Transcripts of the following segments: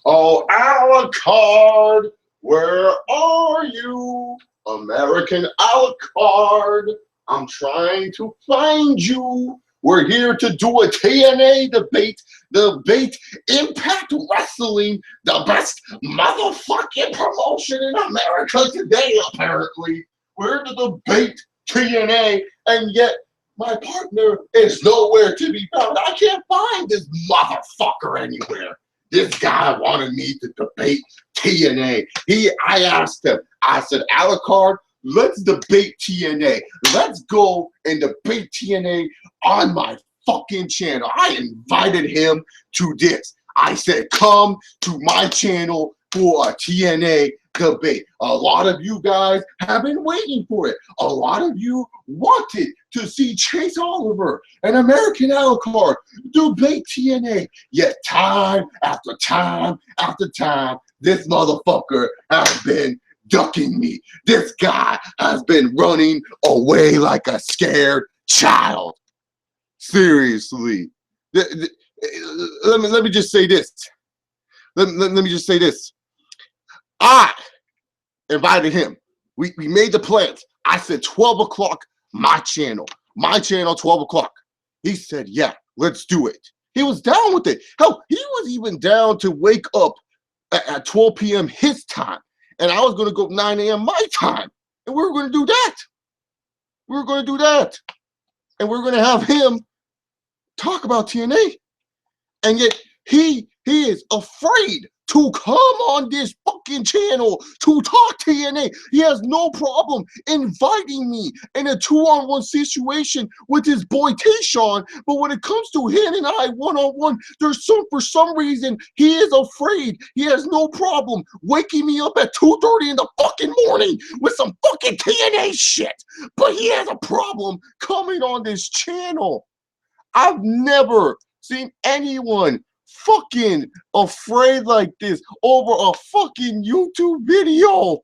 Oh, Alucard, where are you? American Alucard, I'm trying to find you. We're here to do a TNA debate Impact Wrestling, the best motherfucking promotion in America today, apparently. We're to debate TNA, and yet my partner is nowhere to be found. I can't find this motherfucker anywhere. This guy wanted me to debate TNA. I asked him, I said, Alucard, let's debate TNA. Let's go and debate TNA on my fucking channel. I invited him to this. I said, come to my channel for a TNA debate. A lot of you guys have been waiting for it. A lot of you wanted to see Chase Oliver and American Alucard debate TNA. Yet time after time after time, this motherfucker has been ducking me. This guy has been running away like a scared child. Seriously. Let me just say this. Let me just say this. I invited him. We made the plans. I said 12 o'clock, my channel, 12 o'clock. He said, yeah, let's do it. He was down with it. Hell, he was even down to wake up at 12 p.m. his time. And I was going to go 9 a.m. my time. And we were going to do that. We were going to do that. And we we're going to have him talk about TNA. And yet he is afraid to come on this fucking channel to talk TNA. He has no problem inviting me in a 2-on-1 situation with his boy Tayshawn, but when it comes to him and I one-on-one, for some reason he is afraid. He has no problem waking me up at 2:30 in the fucking morning with some fucking TNA shit, but he has a problem coming on this channel. I've never seen anyone fucking afraid like this over a fucking YouTube video.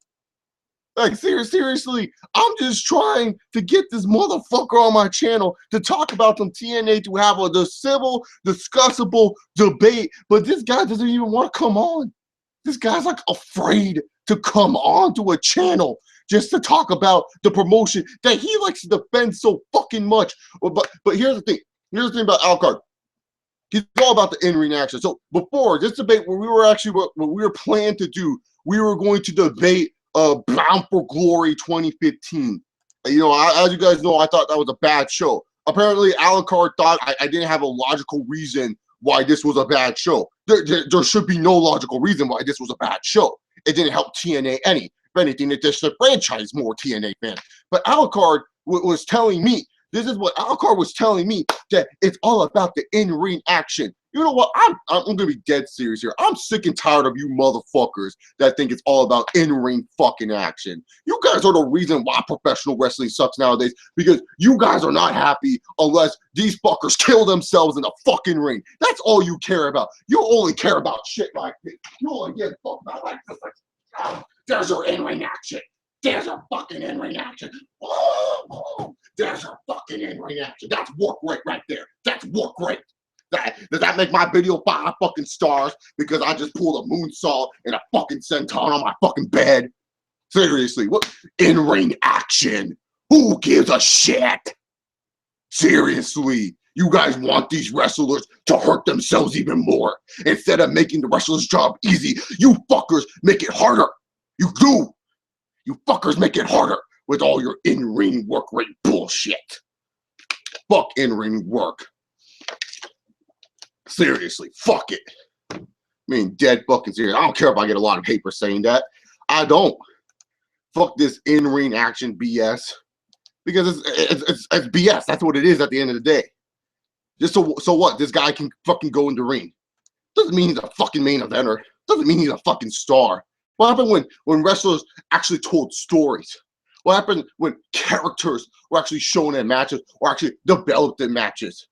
Like, seriously, I'm just trying to get this motherfucker on my channel to talk about some TNA, to have a civil, discussable debate, but this guy doesn't even want to come on. This guy's like afraid to come on to a channel just to talk about the promotion that he likes to defend so fucking much. But here's the thing. Here's the thing about Alucard. He's all about the in-ring action. So before this debate, what we were planning to do, we were going to debate Bound for Glory 2015. You know, as you guys know, I thought that was a bad show. Apparently, Alucard thought I didn't have a logical reason why this was a bad show. There should be no logical reason why this was a bad show. It didn't help TNA any. If anything, it just franchised more TNA fans. But Alucard was telling me, this is what Alucard was telling me, that it's all about the in-ring action. You know what? I'm going to be dead serious here. I'm sick and tired of you motherfuckers that think it's all about in-ring fucking action. You guys are the reason why professional wrestling sucks nowadays, because you guys are not happy unless these fuckers kill themselves in the fucking ring. That's all you care about. You only care about shit like this. You only give a fuck about like this. Like, there's your in-ring action. There's a fucking in-ring action. Oh, there's a fucking in-ring action. That's work rate right there. That's work rate. Does that make my video 5 fucking stars because I just pulled a moonsault and a fucking senton on my fucking bed? Seriously, what in-ring action? Who gives a shit? Seriously, you guys want these wrestlers to hurt themselves even more. Instead of making the wrestler's job easy, you fuckers make it harder. You do. You fuckers make it harder with all your in-ring work rate bullshit. Fuck in-ring work. Seriously, fuck it. I mean, dead fucking serious. I don't care if I get a lot of hate for saying that. I don't. Fuck this in-ring action BS. Because it's BS. That's what it is at the end of the day. Just so what? This guy can fucking go in the ring. Doesn't mean he's a fucking main eventer. Doesn't mean he's a fucking star. What happened when wrestlers actually told stories? What happened when characters were actually shown in matches or actually developed in matches?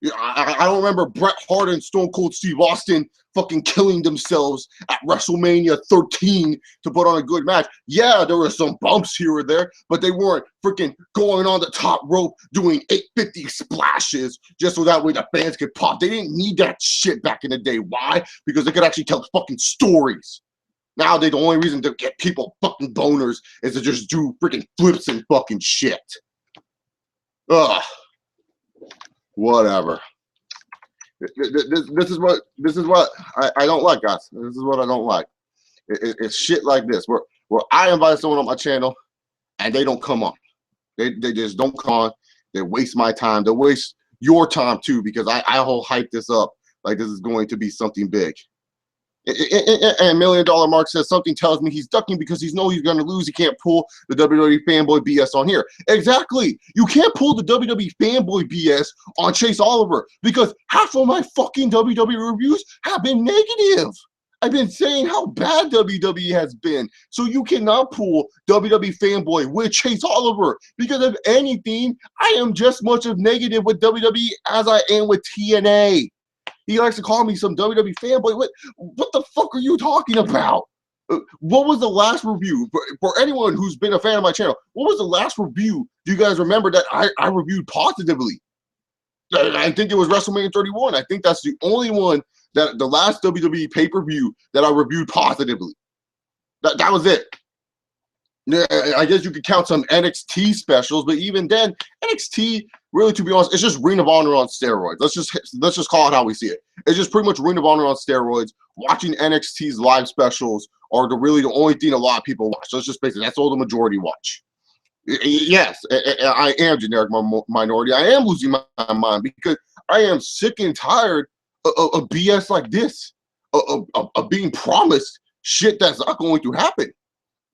I don't remember Bret Hart and Stone Cold Steve Austin fucking killing themselves at WrestleMania 13 to put on a good match. Yeah, there were some bumps here or there, but they weren't freaking going on the top rope doing 850 splashes just so that way the fans could pop. They didn't need that shit back in the day. Why? Because they could actually tell fucking stories. Now the only reason to get people fucking boners is to just do freaking flips and fucking shit. Ugh. Whatever. This is what I don't like, guys. This is what I don't like. It's shit like this where I invite someone on my channel and they don't come on. They just don't come on. They waste my time. They waste your time too because I whole hype this up like this is going to be something big. And $1 Million Mark says something tells me he's ducking because he knows he's going to lose. He can't pull the WWE fanboy BS on here. Exactly. You can't pull the WWE fanboy BS on Chase Oliver because half of my fucking WWE reviews have been negative. I've been saying how bad WWE has been. So you cannot pull WWE fanboy with Chase Oliver because if anything, I am just much of negative with WWE as I am with TNA. He likes to call me some WWE fanboy. What the fuck are you talking about? What was the last review? For anyone who's been a fan of my channel, what was the last review do you guys remember that I reviewed positively? I think it was WrestleMania 31. I think that's the only one, that the last WWE pay-per-view that I reviewed positively. That was it. Yeah, I guess you could count some NXT specials, but even then, NXT, really, to be honest, it's just Ring of Honor on steroids. Let's just call it how we see it. It's just pretty much Ring of Honor on steroids. Watching NXT's live specials are really the only thing a lot of people watch. Let's just face it, that's all the majority watch. Yes, I am generic minority. I am losing my mind because I am sick and tired of BS like this, of being promised shit that's not going to happen.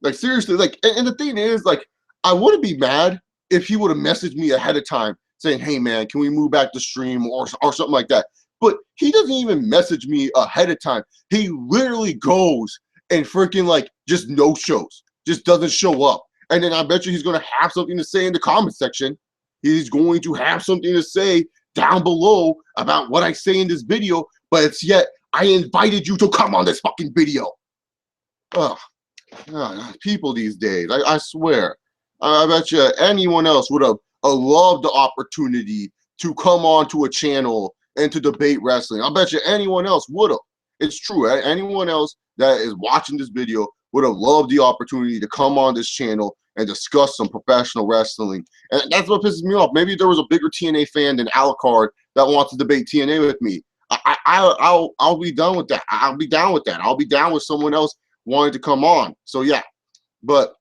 Like, seriously, like, and the thing is, like, I wouldn't be mad if he would have messaged me ahead of time saying, hey, man, can we move back the stream or something like that? But he doesn't even message me ahead of time. He literally goes and freaking, like, just no-shows, just doesn't show up. And then I bet you he's going to have something to say in the comment section. He's going to have something to say down below about what I say in this video, but it's yet, I invited you to come on this fucking video. Ugh. People these days, I swear. I bet you anyone else would have loved the opportunity to come on to a channel and to debate wrestling. I bet you anyone else would have. It's true. Anyone else that is watching this video would have loved the opportunity to come on this channel and discuss some professional wrestling. And that's what pisses me off. Maybe there was a bigger TNA fan than Alucard that wants to debate TNA with me. I'll be done with that. I'll be down with that. I'll be down with someone else wanted to come on. So yeah, but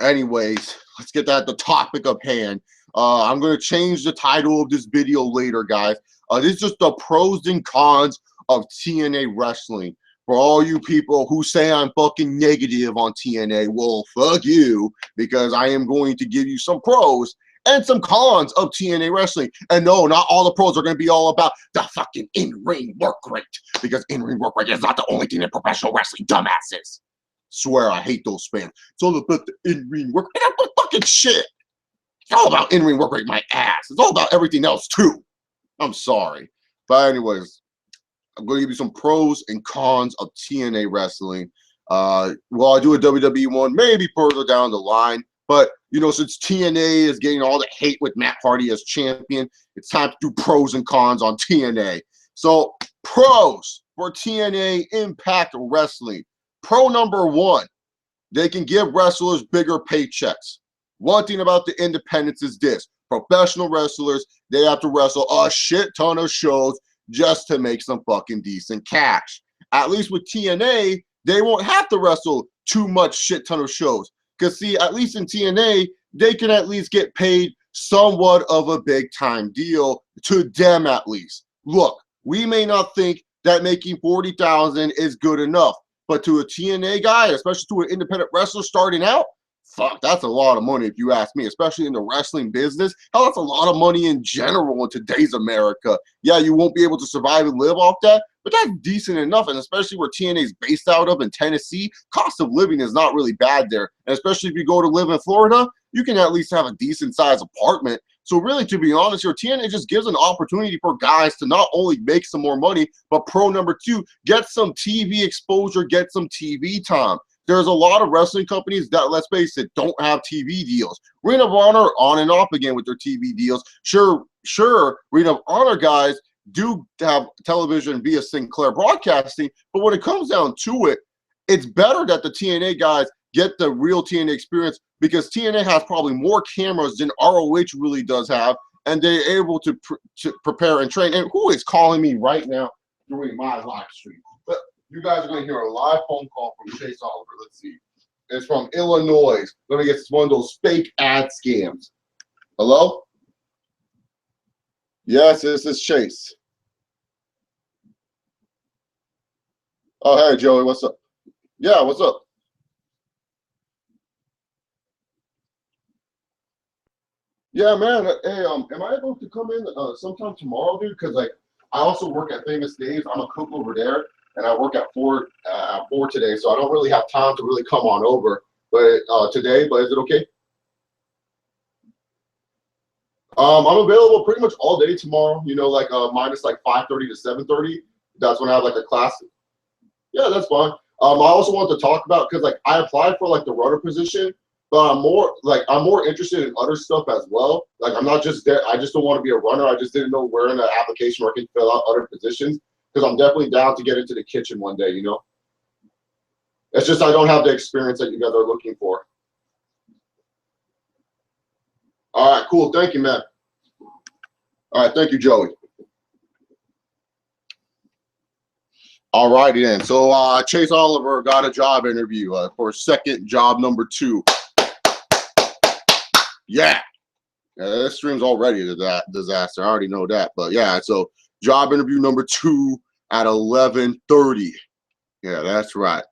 anyways, let's get that the topic of hand. I'm going to change the title of this video later, guys. This is just the pros and cons of TNA Wrestling. For all you people who say I'm fucking negative on TNA, well, fuck you, because I am going to give you some pros and some cons of TNA Wrestling. And no, not all the pros are going to be all about the fucking in-ring work rate, because in-ring work rate is not the only thing in professional wrestling, dumbasses. Swear, I hate those fans. It's all about the in-ring work rate. That's fucking shit. It's all about in-ring work rate, my ass. It's all about everything else, too. I'm sorry. But anyways, I'm going to give you some pros and cons of TNA Wrestling. Well, I do a WWE one, maybe further down the line. But, you know, since TNA is getting all the hate with Matt Hardy as champion, it's time to do pros and cons on TNA. So, pros for TNA Impact Wrestling. Pro number one, they can give wrestlers bigger paychecks. One thing about the independents is this. Professional wrestlers, they have to wrestle a shit ton of shows just to make some fucking decent cash. At least with TNA, they won't have to wrestle too much shit ton of shows. Because, see, at least in TNA, they can at least get paid somewhat of a big-time deal, to them at least. Look, we may not think that making $40,000 is good enough, but to a TNA guy, especially to an independent wrestler starting out, fuck, that's a lot of money if you ask me, especially in the wrestling business. Hell, that's a lot of money in general in today's America. Yeah, you won't be able to survive and live off that, but that's decent enough. And especially where TNA is based out of in Tennessee, cost of living is not really bad there. And especially if you go to live in Florida, you can at least have a decent sized apartment. So really, to be honest, your TNA just gives an opportunity for guys to not only make some more money, but pro number two, get some TV exposure, get some TV time. There's a lot of wrestling companies that, let's face it, don't have TV deals. Ring of Honor on and off again with their TV deals. Sure, Ring of Honor guys do have television via Sinclair Broadcasting, but when it comes down to it, it's better that the TNA guys get the real TNA experience, because TNA has probably more cameras than ROH really does have, and they're able to prepare and train. And who is calling me right now during my live stream? But you guys are going to hear a live phone call from Chase Oliver. Let's see. It's from Illinois. Let me get one of those fake ad scams. Hello? Yes, this is Chase. Oh, hey, Joey, what's up? Yeah, what's up? Yeah, man. Hey, am I able to come in sometime tomorrow, dude? Because like, I also work at Famous Dave's. I'm a cook over there, and I work at four today, so I don't really have time to really come on over. But today, but is it okay? I'm available pretty much all day tomorrow. You know, like minus like 5:30 to 7:30. That's when I have like a class. Yeah, that's fine. I also want to talk about, because like I applied for like the runner position, but I'm more interested in other stuff as well. Like I'm not just there. I just don't want to be a runner. I just didn't know where in the application where I can fill out other positions, because I'm definitely down to get into the kitchen one day. You know, it's just I don't have the experience that you guys are looking for. All right, cool. Thank you, man. All right, thank you, Joey. All righty then. So Chase Oliver got a job interview for second job number 2. Yeah. This stream's already a disaster. I already know that. But yeah, so job interview number 2 at 11:30. Yeah, that's right.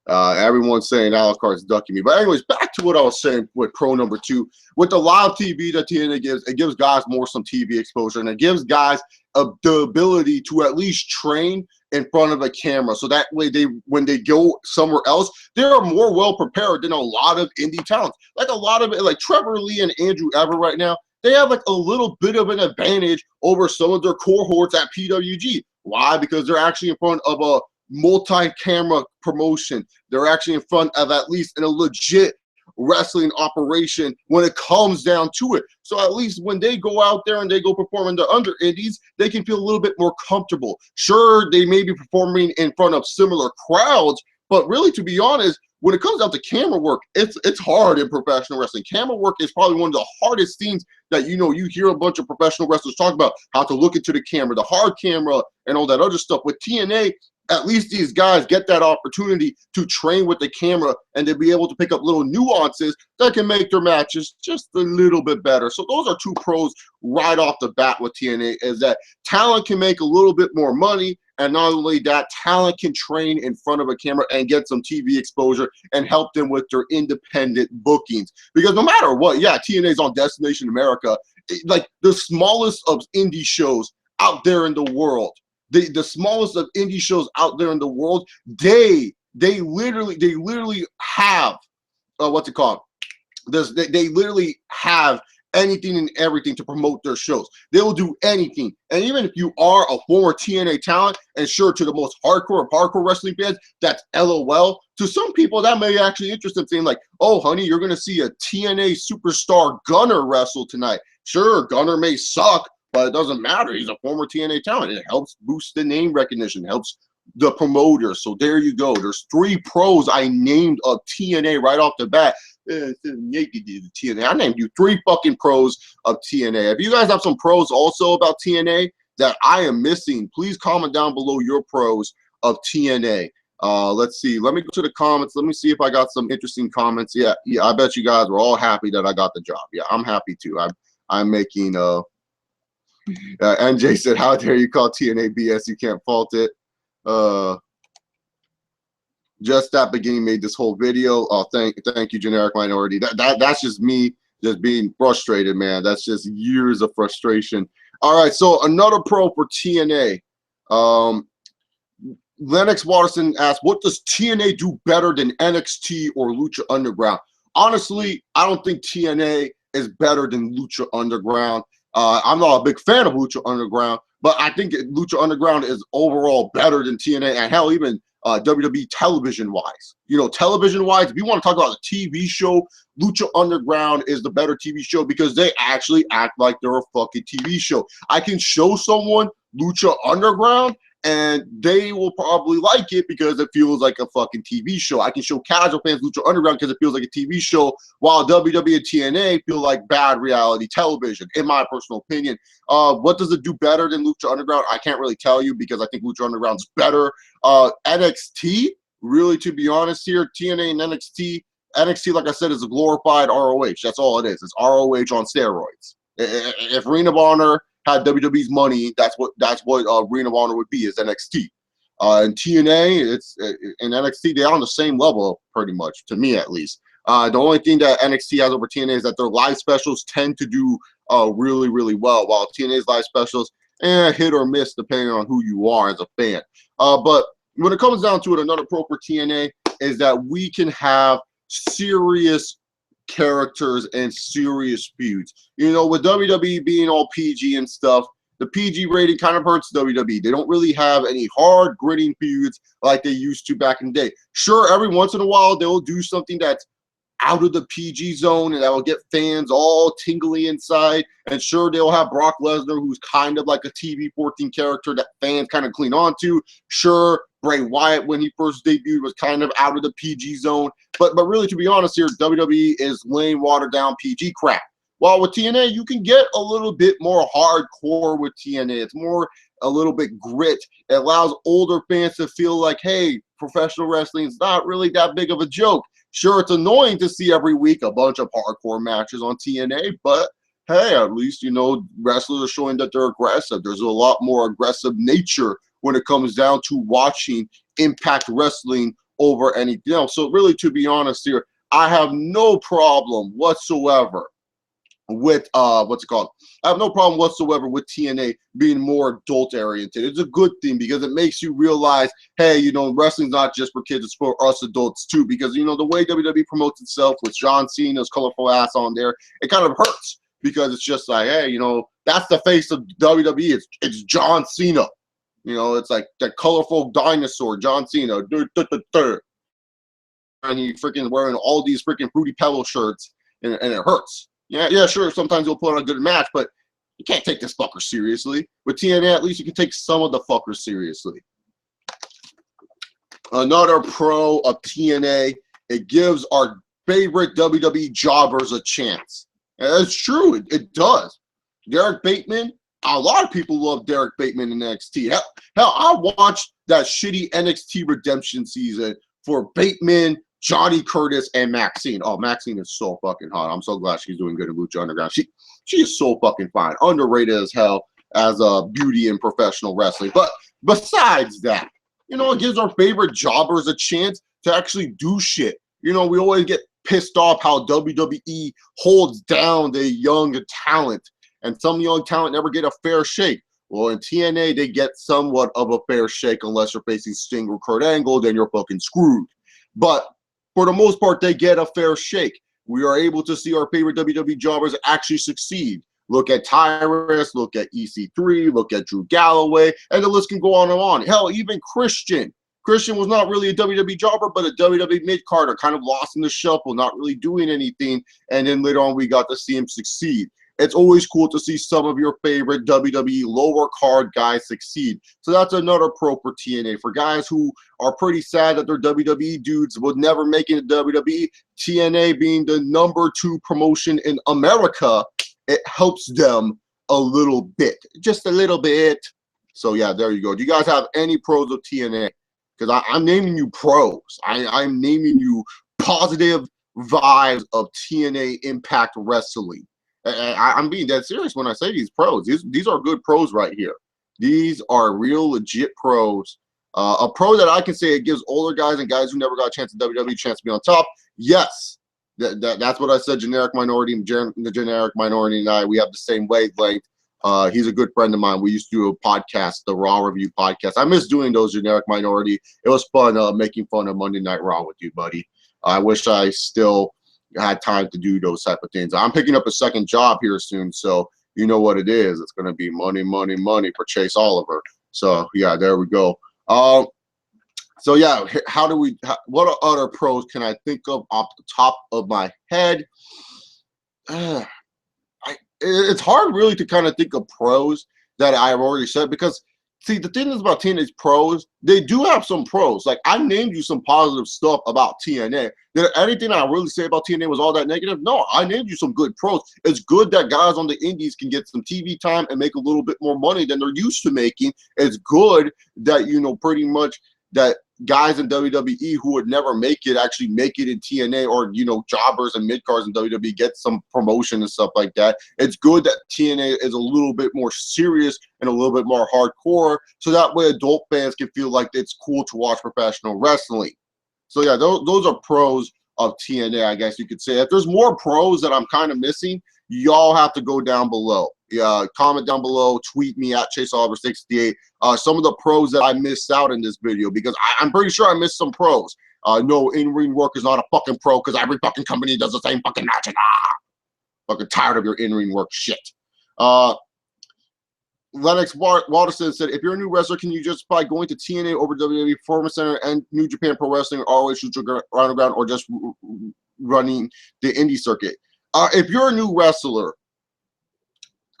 Everyone's saying Alex Carter's ducking me. But anyways, back to what I was saying with pro number 2. With the live TV that TNA gives, it gives guys some TV exposure, and it gives guys the ability to at least train in front of a camera. So that way, when they go somewhere else, they are more well prepared than a lot of indie talents. Like a lot of it, like Trevor Lee and Andrew Everett right now, they have like a little bit of an advantage over some of their cohorts at PWG. Why? Because they're actually in front of a multi-camera promotion. They're actually in front of at least in a legit wrestling operation when it comes down to it. So at least when they go out there and they go perform in the under indies, they can feel a little bit more comfortable. Sure, they may be performing in front of similar crowds, but really, to be honest, when it comes down to camera work, it's hard in professional wrestling. Camera work is probably one of the hardest things that you hear a bunch of professional wrestlers talk about, how to look into the camera, the hard camera, and all that other stuff. With TNA, at least these guys get that opportunity to train with the camera and to be able to pick up little nuances that can make their matches just a little bit better. So those are 2 pros right off the bat with TNA, is that talent can make a little bit more money, and not only that, talent can train in front of a camera and get some TV exposure and help them with their independent bookings. Because no matter what, yeah, TNA's on Destination America, like the smallest of indie shows out there in the world. The smallest of indie shows out there in the world, they literally have what's it called? They literally have anything and everything to promote their shows. They will do anything. And even if you are a former TNA talent, and sure, to the most hardcore of hardcore wrestling fans, that's LOL. To some people, that may actually interest them, saying like, oh, honey, you're going to see a TNA superstar Gunner wrestle tonight. Sure, Gunner may suck, but it doesn't matter. He's a former TNA talent. It helps boost the name recognition, helps the promoter. So there you go. There's 3 pros I named of TNA right off the bat. TNA. I named you 3 fucking pros of TNA. If you guys have some pros also about TNA that I am missing, please comment down below your pros of TNA. Let's see. Let me go to the comments. Let me see if I got some interesting comments. Yeah. I bet you guys were all happy that I got the job. Yeah, I'm happy too. I'm making NJ said, how dare you call TNA BS? You can't fault it. Just that beginning made this whole video. Oh, thank you, generic minority. That's just me just being frustrated, man. That's just years of frustration. All right, so another pro for TNA. Lennox Watterson asked, what does TNA do better than NXT or Lucha Underground? honestly, I don't think TNA is better than Lucha Underground. I'm not a big fan of Lucha Underground, but I think Lucha Underground is overall better than TNA, and hell, even WWE television-wise. You know, television-wise, if you want to talk about a TV show, Lucha Underground is the better TV show because they actually act like they're a fucking TV show. I can show someone Lucha Underground, and they will probably like it because it feels like a fucking TV show. I can show casual fans Lucha Underground because it feels like a TV show, while WWE and TNA feel like bad reality television, in my personal opinion. What does it do better than Lucha Underground? I can't really tell you because I think Lucha Underground's better. NXT, really, to be honest here, TNA and NXT, like I said, is a glorified ROH. That's all it is. It's ROH on steroids. If Ring of Honor had WWE's money, that's what Ring of Honor would be, is NXT. And TNA, and NXT, they're on the same level, pretty much, to me at least. The only thing that NXT has over TNA is that their live specials tend to do really, really well, while TNA's live specials, hit or miss depending on who you are as a fan. But when it comes down to it, another pro for TNA is that we can have serious characters and serious feuds. You know, with WWE being all PG and stuff, the PG rating kind of hurts WWE. They don't really have any hard, gritting feuds like they used to back in the day. Sure, every once in a while, they'll do something that's out of the PG zone, and that will get fans all tingly inside. And sure, they'll have Brock Lesnar, who's kind of like a TV-14 character that fans kind of cling on to. Sure, Bray Wyatt, when he first debuted, was kind of out of the PG zone. But really, to be honest here, WWE is laying watered-down PG crap. While with TNA, you can get a little bit more hardcore with TNA. It's more a little bit grit. It allows older fans to feel like, hey, professional wrestling is not really that big of a joke. Sure, it's annoying to see every week a bunch of hardcore matches on TNA, but hey, at least, you know, wrestlers are showing that they're aggressive. There's a lot more aggressive nature when it comes down to watching Impact Wrestling over anything else. So really, to be honest here, I have no problem whatsoever with what's it called? I have no problem whatsoever with TNA being more adult oriented. It's a good thing because it makes you realize, hey, you know, wrestling's not just for kids, it's for us adults too. Because, you know, the way WWE promotes itself with John Cena's colorful ass on there, it kind of hurts because it's just like, hey, you know, that's the face of WWE. It's John Cena. You know, it's like that colorful dinosaur, John Cena. And he freaking wearing all these freaking Fruity Pebble shirts, and it hurts. Yeah, sure, sometimes you'll put on a good match, but you can't take this fucker seriously. With TNA, at least you can take some of the fuckers seriously. Another pro of TNA, it gives our favorite WWE jobbers a chance. And it's true, it does. Derek Bateman, a lot of people love Derek Bateman in NXT. Hell, I watched that shitty NXT Redemption season for Bateman, Johnny Curtis, and Maxine. Oh, Maxine is so fucking hot. I'm so glad she's doing good in Lucha Underground. She is so fucking fine. Underrated as hell as a beauty in professional wrestling. But besides that, you know, it gives our favorite jobbers a chance to actually do shit. You know, we always get pissed off how WWE holds down the young talent, and some young talent never get a fair shake. Well, in TNA, they get somewhat of a fair shake unless you're facing Sting or Kurt Angle, then you're fucking screwed. But for the most part, they get a fair shake. We are able to see our favorite WWE jobbers actually succeed. Look at Tyrus, look at EC3, look at Drew Galloway, and the list can go on and on. Hell, even Christian. Christian was not really a WWE jobber, but a WWE mid-carder, kind of lost in the shuffle, not really doing anything, and then later on we got to see him succeed. It's always cool to see some of your favorite WWE lower card guys succeed. So that's another pro for TNA. For guys who are pretty sad that their WWE dudes would never make it to WWE, TNA being the #2 promotion in America, it helps them a little bit. Just a little bit. So yeah, there you go. Do you guys have any pros of TNA? Because I'm naming you pros. I'm naming you positive vibes of TNA Impact Wrestling. I'm being dead serious when I say these pros. These are good pros right here. These are real legit pros. A pro that I can say it gives older guys and guys who never got a chance at WWE a chance to be on top. Yes, that's what I said. Generic Minority, the Generic Minority and I, we have the same wavelength. He's a good friend of mine. We used to do a podcast, the Raw Review podcast. I miss doing those, Generic Minority. It was fun making fun of Monday Night Raw with you, buddy. I wish I still had time to do those type of things. I'm picking up a second job here soon, so you know what it is. It's going to be money, money, money for Chase Oliver. So yeah, there we go. So yeah, what other pros can I think of off the top of my head? It's hard really to kind of think of pros that I've already said, because see, the thing is about TNA's pros, they do have some pros. Like, I named you some positive stuff about TNA. Did anything I really say about TNA was all that negative? No, I named you some good pros. It's good that guys on the indies can get some TV time and make a little bit more money than they're used to making. It's good that, you know, pretty much that guys in WWE who would never make it actually make it in TNA, or, you know, jobbers and mid-cards in WWE get some promotion and stuff like that. It's good that TNA is a little bit more serious and a little bit more hardcore, so that way adult fans can feel like it's cool to watch professional wrestling. So yeah, those are pros of TNA, I guess you could say. If there's more pros that I'm kind of missing, y'all have to go down below. Yeah, comment down below, tweet me at ChaseOliver68. Some of the pros that I missed out in this video, because I'm pretty sure I missed some pros. No, in-ring work is not a fucking pro, because every fucking company does the same fucking matches. Fucking tired of your in-ring work shit. Lennox Walterson said, if you're a new wrestler, can you justify going to TNA over WWE Performance Center and New Japan Pro Wrestling, or always shoot your ground, or just running the indie circuit? If you're a new wrestler,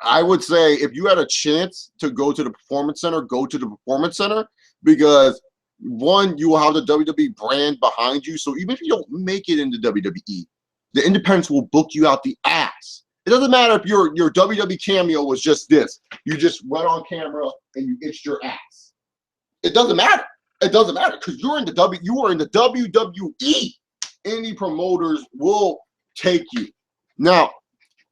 I would say if you had a chance to go to the Performance Center, go to the Performance Center, because one, you will have the WWE brand behind you. So even if you don't make it into WWE, the independents will book you out the ass. It doesn't matter if your WWE cameo was just this. You just went on camera and you itched your ass. It doesn't matter. It doesn't matter, because you are in the WWE. Any promoters will take you. Now,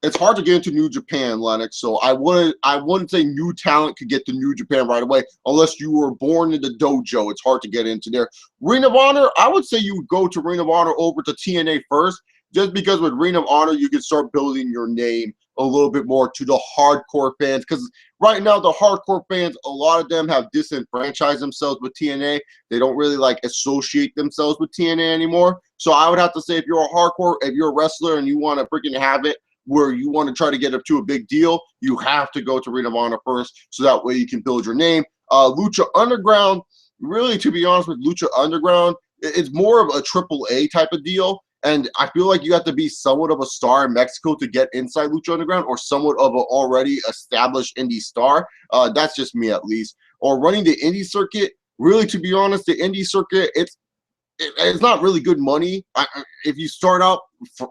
it's hard to get into New Japan, Lennox, so I wouldn't say new talent could get to New Japan right away unless you were born in the dojo. It's hard to get into there. Ring of Honor, I would say you would go to Ring of Honor over to TNA first, just because with Ring of Honor, you can start building your name a little bit more to the hardcore fans, because right now the hardcore fans, a lot of them have disenfranchised themselves with TNA. They don't really like associate themselves with TNA anymore. So I would have to say, if you're a hardcore, if you're a wrestler and you want to freaking have it where you want to try to get up to a big deal, you have to go to Ring of Honor first, so that way you can build your name. Lucha Underground, really, to be honest with Lucha Underground, it's more of a AAA type of deal. And I feel like you have to be somewhat of a star in Mexico to get inside Lucha Underground, or somewhat of an already established indie star. That's just me, at least. Or running the indie circuit, really, to be honest, the indie circuit, it's not really good money. If you start out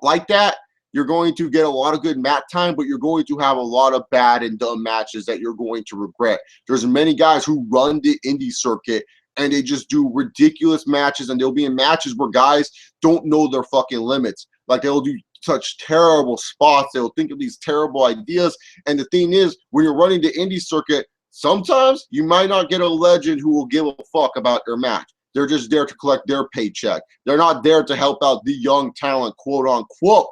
like that, you're going to get a lot of good mat time, but you're going to have a lot of bad and dumb matches that you're going to regret. There's many guys who run the indie circuit and they just do ridiculous matches, and they'll be in matches where guys don't know their fucking limits. Like, they'll do such terrible spots, they'll think of these terrible ideas. And the thing is, when you're running the indie circuit, sometimes you might not get a legend who will give a fuck about their match. They're just there to collect their paycheck. They're not there to help out the young talent, quote unquote.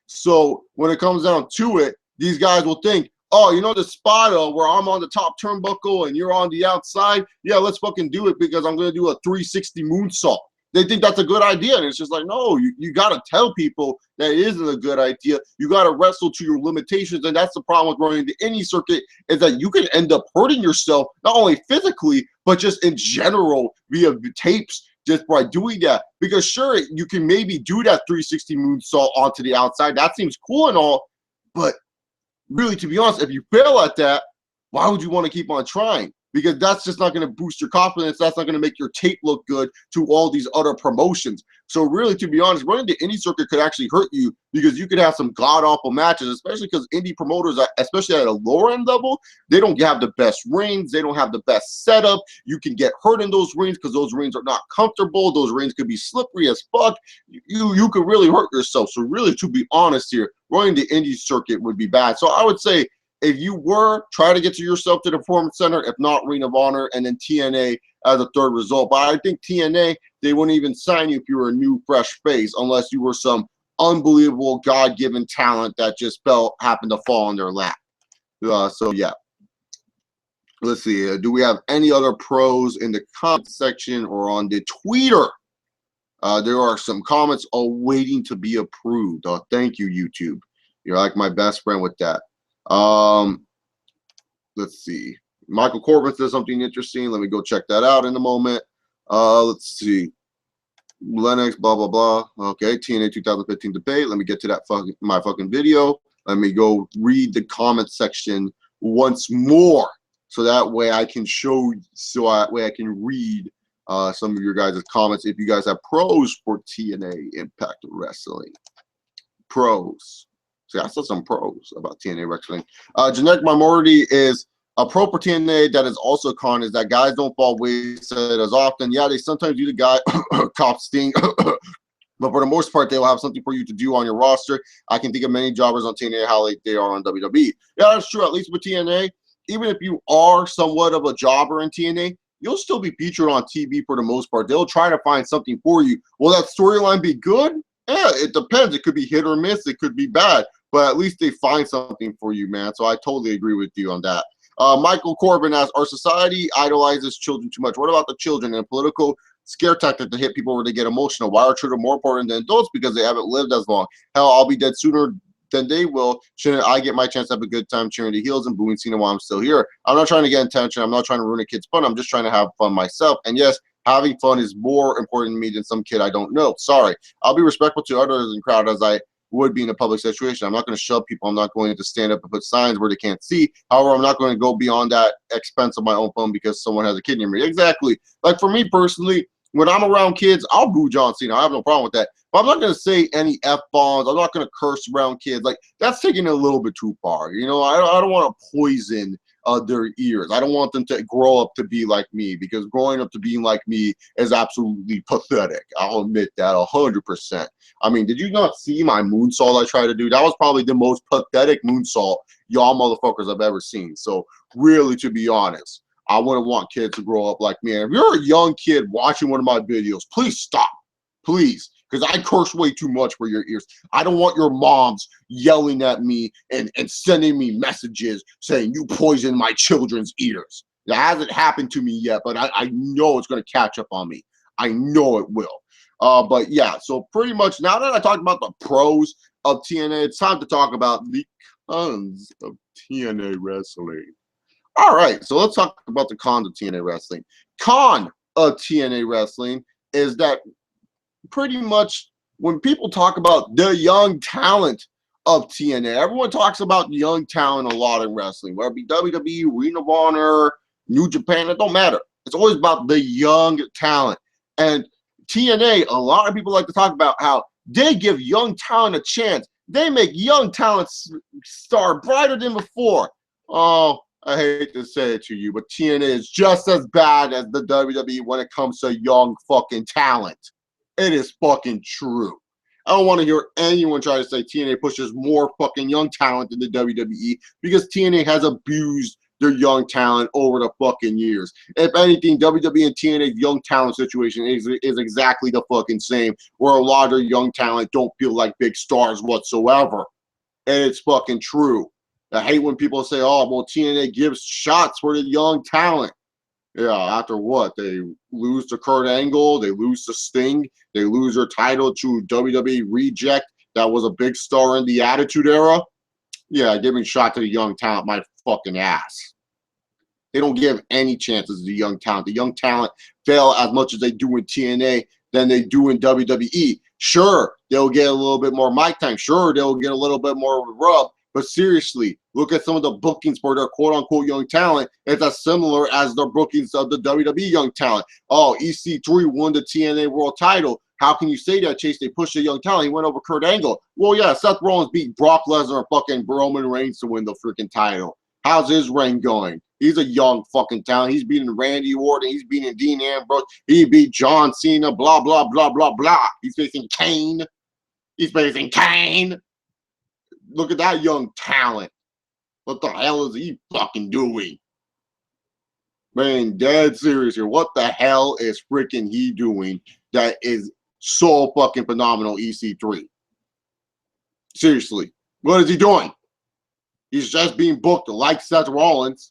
So when it comes down to it, these guys will think, oh, you know, the spot where I'm on the top turnbuckle and you're on the outside? Yeah, let's fucking do it, because I'm going to do a 360 moonsault. They think that's a good idea. And it's just like, no, you got to tell people that it isn't a good idea. You got to wrestle to your limitations. And that's the problem with running the indie circuit, is that you can end up hurting yourself, not only physically, but just in general via tapes, just by doing that. Because sure, you can maybe do that 360 moonsault onto the outside. That seems cool and all, but really, to be honest, if you fail at that, why would you want to keep on trying? Because that's just not going to boost your confidence. That's not going to make your tape look good to all these other promotions. So really, to be honest, running the indie circuit could actually hurt you, because you could have some god-awful matches, especially because indie promoters, especially at a lower-end level, they don't have the best rings. They don't have the best setup. You can get hurt in those rings because those rings are not comfortable. Those rings could be slippery as fuck. You could really hurt yourself. So really, to be honest here, running the indie circuit would be bad. So I would say, if you were, try to get to yourself to the Performance Center, if not Ring of Honor, and then TNA as a third result. But I think TNA, they wouldn't even sign you if you were a new, fresh face, unless you were some unbelievable God-given talent that just happened to fall in their lap. So yeah. Let's see. Do we have any other pros in the comment section or on the Twitter? There are some comments waiting to be approved. Thank you, YouTube. You're like my best friend with that. Let's see. Michael Corbin says something interesting. Let me go check that out in a moment. Let's see. Lennox, blah, blah, blah. Okay, TNA 2015 debate. Let me get to that my fucking video. Let me go read the comment section once more, so that way I can show, way I can read some of your guys' comments. If you guys have pros for TNA Impact Wrestling, pros. See, I saw some pros about TNA Wrestling. Genetic minority is a pro for TNA that is also con is that guys don't fall wasted as often. Yeah, they sometimes do the guy cop sting, but for the most part, they'll have something for you to do on your roster. I can think of many jobbers on TNA how late they are on WWE. Yeah, that's true. At least with TNA, even if you are somewhat of a jobber in TNA, you'll still be featured on TV for the most part. They'll try to find something for you. Will that storyline be good? Yeah, it depends. It could be hit or miss. It could be bad, but at least they find something for you, man. So I totally agree with you on that. Michael Corbin asks, our society idolizes children too much. What about the children and political scare tactic to hit people where they get emotional? Why are children more important than adults? Because they haven't lived as long. Hell, I'll be dead sooner than they will. Shouldn't I get my chance to have a good time cheering the heels and booing Cena while I'm still here? I'm not trying to get attention. I'm not trying to ruin a kid's fun. I'm just trying to have fun myself. And yes, having fun is more important to me than some kid I don't know. Sorry. I'll be respectful to others in the crowd as I would be in a public situation. I'm not going to shove people. I'm not going to stand up and put signs where they can't see. However, I'm not going to go beyond that expense of my own fun because someone has a kid near me. Exactly. Like for me personally, when I'm around kids, I'll boo John Cena. I have no problem with that. But I'm not going to say any F-bombs. I'm not going to curse around kids. Like, that's taking it a little bit too far. You know, I don't want to poison their ears. I don't want them to grow up to be like me, because growing up to being like me is absolutely pathetic. I'll admit that 100%. I mean, did you not see my moonsault I tried to do? That was probably the most pathetic moonsault y'all motherfuckers I've ever seen. So really, to be honest, I wouldn't want kids to grow up like me. And if you're a young kid watching one of my videos, please stop. Please. Because I curse way too much for your ears. I don't want your moms yelling at me and sending me messages saying you poisoned my children's ears. That hasn't happened to me yet, but I know it's going to catch up on me. I know it will. But yeah, so pretty much now that I talked about the pros of TNA, it's time to talk about the cons of TNA Wrestling. All right, so let's talk about the cons of TNA Wrestling. Con of TNA Wrestling is that pretty much when people talk about the young talent of TNA, everyone talks about young talent a lot in wrestling, whether it be WWE, Ring of Honor, New Japan, it don't matter. It's always about the young talent. And TNA, a lot of people like to talk about how they give young talent a chance. They make young talent star brighter than before. Oh, I hate to say it to you, but TNA is just as bad as the WWE when it comes to young fucking talent. It is fucking true. I don't want to hear anyone try to say TNA pushes more fucking young talent than the WWE, because TNA has abused their young talent over the fucking years. If anything, WWE and TNA's young talent situation is exactly the fucking same, where a lot of young talent don't feel like big stars whatsoever. And it's fucking true. I hate when people say, oh, well, TNA gives shots for the young talent. Yeah, after what? They lose to Kurt Angle, they lose to Sting, they lose their title to WWE Reject that was a big star in the Attitude Era. Yeah, giving shot to the young talent, my fucking ass. They don't give any chances to the young talent. The young talent fail as much as they do in TNA than they do in WWE. Sure, they'll get a little bit more mic time. Sure, they'll get a little bit more rub. But seriously, look at some of the bookings for their quote-unquote young talent. It's as similar as the bookings of the WWE young talent. Oh, EC3 won the TNA World title. How can you say that, Chase? They pushed the young talent. He went over Kurt Angle. Well, yeah, Seth Rollins beat Brock Lesnar and fucking Roman Reigns to win the freaking title. How's his reign going? He's a young fucking talent. He's beating Randy Orton. He's beating Dean Ambrose. He beat John Cena, blah, blah, blah, blah, blah. He's facing Kane. He's facing Kane. Look at that young talent. What the hell is he fucking doing? Man, dead serious here. What the hell is freaking he doing that is so fucking phenomenal, EC3? Seriously. What is he doing? He's just being booked like Seth Rollins.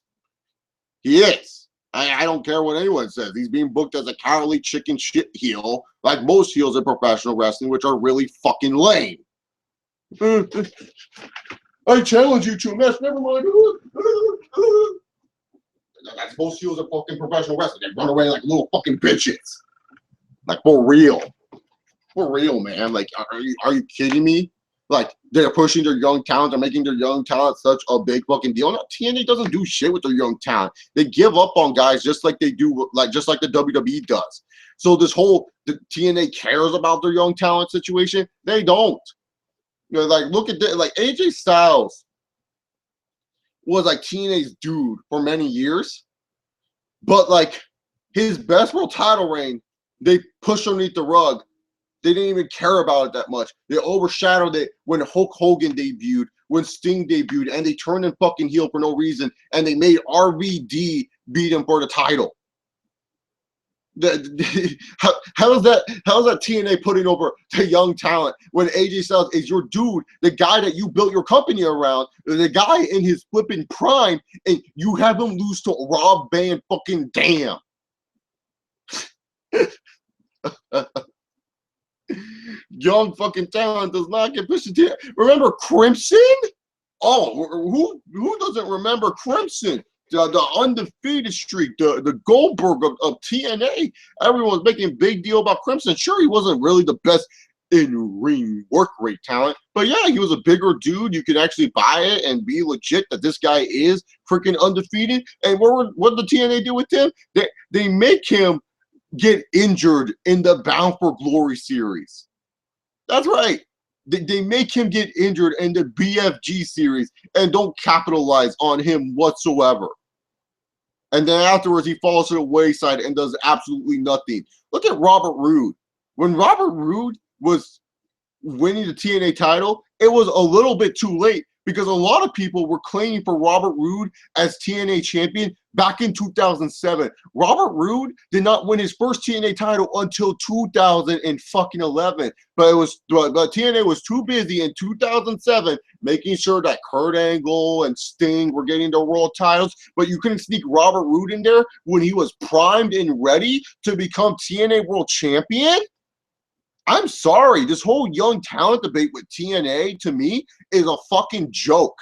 He is. I don't care what anyone says. He's being booked as a cowardly chicken shit heel, like most heels in professional wrestling, which are really fucking lame. I challenge you to a match. Never mind. That's most heels in fucking professional wrestling. They run away like little fucking bitches. Like, for real. For real, man. Like, are you kidding me? Like, they're pushing their young talent. They're making their young talent such a big fucking deal. No, TNA doesn't do shit with their young talent. They give up on guys just like they do, just like the WWE does. So this whole the TNA cares about their young talent situation. They don't. You know, like, look at that. Like, AJ Styles was like TNA's dude for many years, but like his best world title reign, they pushed underneath the rug. They didn't even care about it that much. They overshadowed it when Hulk Hogan debuted, when Sting debuted, and they turned him fucking heel for no reason, and they made RVD beat him for the title. How is that TNA putting over the young talent when AJ Styles is your dude, the guy that you built your company around, the guy in his flipping prime, and you have him lose to Rob Van fucking Dam? Young fucking talent does not get pushed to. Remember Crimson? Oh, who doesn't remember Crimson? The undefeated streak, the Goldberg of TNA. Everyone's making a big deal about Crimson. Sure, he wasn't really the best in-ring work rate talent, but yeah, he was a bigger dude. You could actually buy it and be legit that this guy is freaking undefeated. And what did the TNA do with him? They make him get injured in the Bound for Glory series. That's right. They make him get injured in the BFG series and don't capitalize on him whatsoever. And then afterwards, he falls to the wayside and does absolutely nothing. Look at Robert Roode. When Robert Roode was winning the TNA title, it was a little bit too late because a lot of people were claiming for Robert Roode as TNA champion back in 2007. Robert Roode did not win his first TNA title until 2011, but TNA was too busy in 2007 making sure that Kurt Angle and Sting were getting their world titles, but you couldn't sneak Robert Roode in there when he was primed and ready to become TNA world champion? I'm sorry, this whole young talent debate with TNA, to me, is a fucking joke.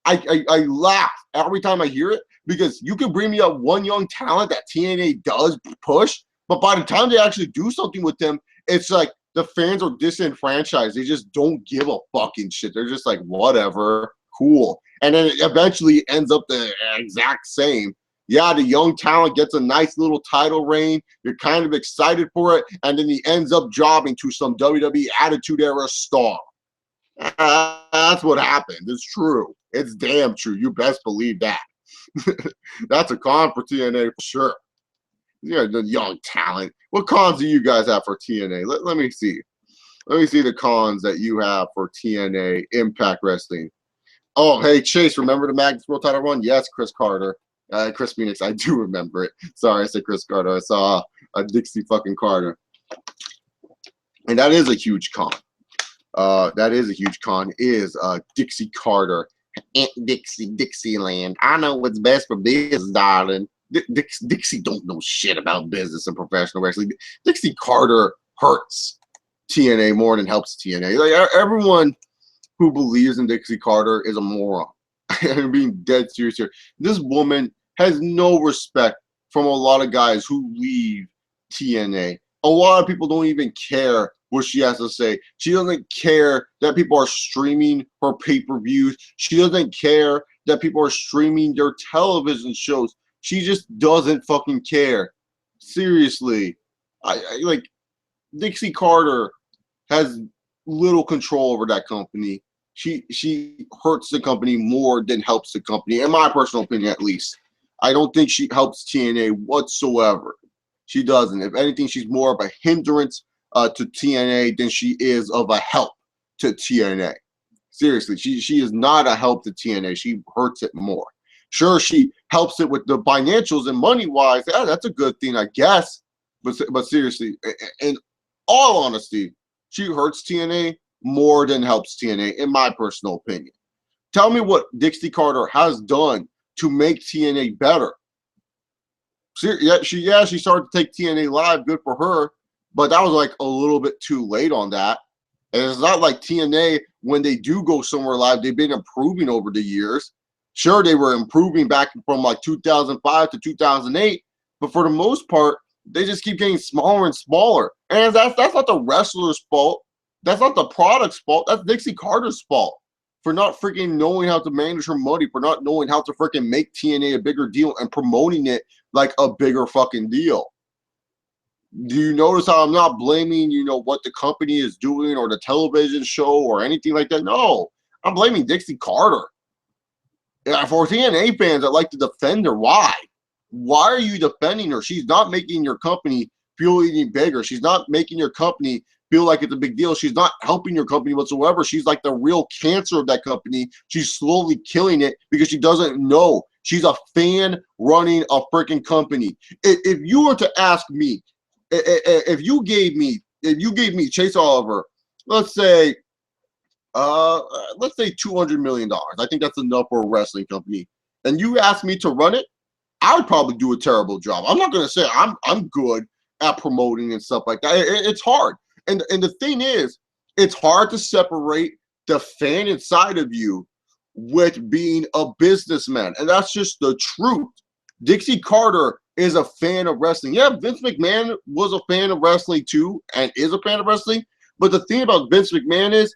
I laugh every time I hear it because you can bring me up one young talent that TNA does push, but by the time they actually do something with them, it's like the fans are disenfranchised. They just don't give a fucking shit. They're just like, whatever, cool. And then it eventually ends up the exact same. Yeah, the young talent gets a nice little title reign. You're kind of excited for it, and then he ends up jobbing to some WWE Attitude Era star. That's what happened. It's true. It's damn true. You best believe that. That's a con for TNA for sure. Yeah, the young talent. What cons do you guys have for TNA? Let me see. Let me see the cons that you have for TNA Impact Wrestling. Oh, hey, Chase, remember the Magnus World Title run? Yes, Chris Carter. Chris Phoenix, I do remember it. Sorry, I said Chris Carter. I saw Dixie fucking Carter. And that is a huge con. That is a huge con, is Dixie Carter. Aunt Dixie, Dixieland. I know what's best for business, darling. Dixie don't know shit about business and professional wrestling. Dixie Carter hurts TNA more than helps TNA. Like, everyone who believes in Dixie Carter is a moron. I'm being dead serious here. This woman has no respect from a lot of guys who leave TNA. A lot of people don't even care what she has to say. She doesn't care that people are streaming her pay-per-views. She doesn't care that people are streaming their television shows. She just doesn't fucking care. Seriously. I like, Dixie Carter has little control over that company. She hurts the company more than helps the company, in my personal opinion at least. I don't think she helps TNA whatsoever. She doesn't. If anything, she's more of a hindrance to TNA than she is of a help to TNA. Seriously, she is not a help to TNA. She hurts it more. Sure, she helps it with the financials and money-wise. Yeah, that's a good thing, I guess. But seriously, in all honesty, she hurts TNA more than helps TNA, in my personal opinion. Tell me what Dixie Carter has done to make TNA better. She started to take TNA live. Good for her, but that was like a little bit too late on that. And it's not like TNA, when they do go somewhere live, they've been improving over the years. Sure, they were improving back from like 2005 to 2008, but for the most part, they just keep getting smaller and smaller. And that's not the wrestler's fault. That's not the product's fault. That's Dixie Carter's fault for not freaking knowing how to manage her money, for not knowing how to freaking make TNA a bigger deal and promoting it like a bigger fucking deal. Do you notice how I'm not blaming, what the company is doing or the television show or anything like that? No, I'm blaming Dixie Carter. For TNA fans that like to defend her, why? Why are you defending her? She's not making your company feel any bigger. She's not making your company feel like it's a big deal. She's not helping your company whatsoever. She's like the real cancer of that company. She's slowly killing it because she doesn't know. She's a fan running a freaking company. If you were to ask me, if you gave me Chase Oliver, let's say $200 million. I think that's enough for a wrestling company. And you asked me to run it, I would probably do a terrible job. I'm not gonna say I'm good at promoting and stuff like that. It's hard. And the thing is, it's hard to separate the fan inside of you with being a businessman. And that's just the truth. Dixie Carter is a fan of wrestling. Yeah, Vince McMahon was a fan of wrestling too, and is a fan of wrestling. But the thing about Vince McMahon is,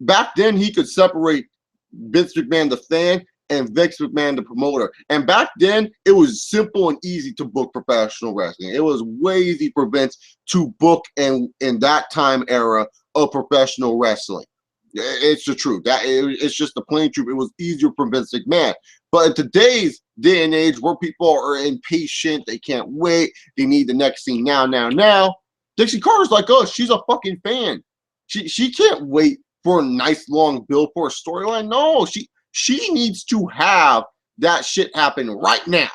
back then he could separate Vince McMahon, the fan, and Vince McMahon, the promoter. And back then, it was simple and easy to book professional wrestling. It was way easy for Vince to book in that time era of professional wrestling. It's the truth. It's just the plain truth. It was easier for Vince McMahon. But in today's day and age where people are impatient, they can't wait, they need the next thing now. Dixie Carter's like us. She's a fucking fan. She can't wait for a nice long build for a storyline. No, she needs to have that shit happen right now.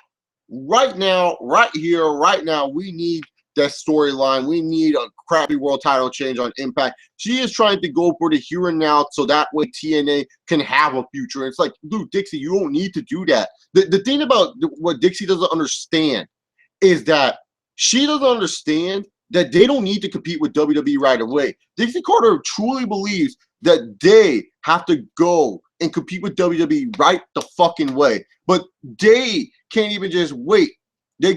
Right now, right here, right now. We need that storyline. We need a crappy world title change on Impact. She is trying to go for the here and now so that way TNA can have a future. It's like, dude, Dixie, you don't need to do that. The thing about what Dixie doesn't understand is that she doesn't understand that they don't need to compete with WWE right away. Dixie Carter truly believes that they have to go and compete with WWE right the fucking way. But they can't even just wait. They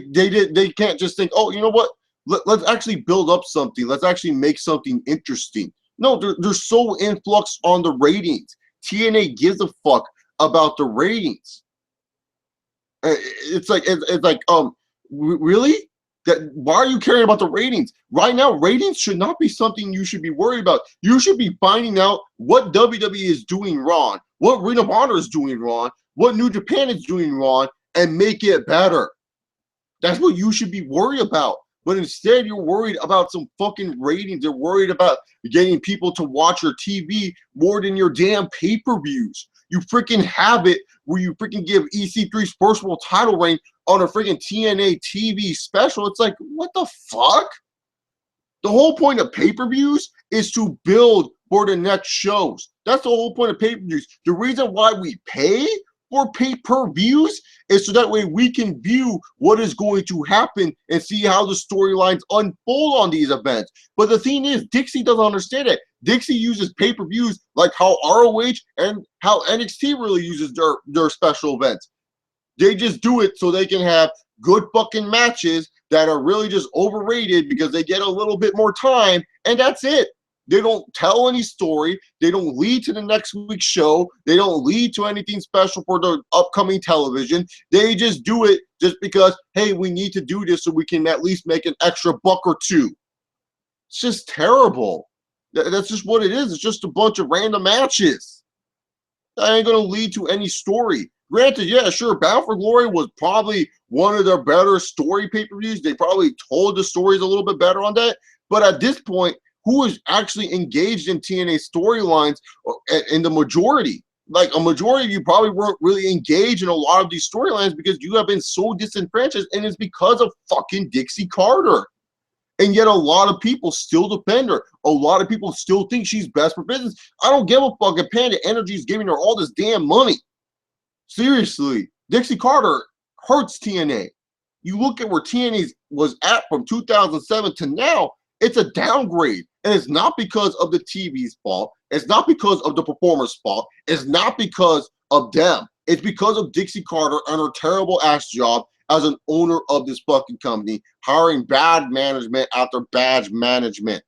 can't just think, oh, you know what? Let's actually build up something. Let's actually make something interesting. No, they're so influx on the ratings. TNA gives a fuck about the ratings. It's like really? Why are you caring about the ratings? Right now, ratings should not be something you should be worried about. You should be finding out what WWE is doing wrong, what Ring of Honor is doing wrong, what New Japan is doing wrong, and make it better. That's what you should be worried about. But instead, you're worried about some fucking ratings. You're worried about getting people to watch your TV more than your damn pay-per-views. You freaking have it where you freaking give EC3's first world title reign on a freaking TNA TV special. It's like, what the fuck? The whole point of pay-per-views is to build for the next shows. That's the whole point of pay-per-views. The reason why we pay for pay-per-views is so that way we can view what is going to happen and see how the storylines unfold on these events. But the thing is, Dixie doesn't understand it. Dixie uses pay-per-views like how ROH and how NXT really uses their special events. They just do it so they can have good fucking matches that are really just overrated because they get a little bit more time, and that's it. They don't tell any story. They don't lead to the next week's show. They don't lead to anything special for the upcoming television. They just do it just because, hey, we need to do this so we can at least make an extra buck or two. It's just terrible. That's just what it is. It's just a bunch of random matches. That ain't going to lead to any story. Granted, yeah, sure, Bound for Glory was probably one of their better story pay-per-views. They probably told the stories a little bit better on that. But at this point, who is actually engaged in TNA storylines in the majority? Like, a majority of you probably weren't really engaged in a lot of these storylines because you have been so disenfranchised, and it's because of fucking Dixie Carter. And yet a lot of people still defend her. A lot of people still think she's best for business. I don't give a fuck if Panda Energy is giving her all this damn money. Seriously, Dixie Carter hurts TNA. you look at where TNA was at from 2007 to now, it's a downgrade. And it's not because of the TV's fault. It's not because of the performer's fault. It's not because of them. It's because of Dixie Carter and her terrible ass job as an owner of this fucking company, hiring bad management after bad management,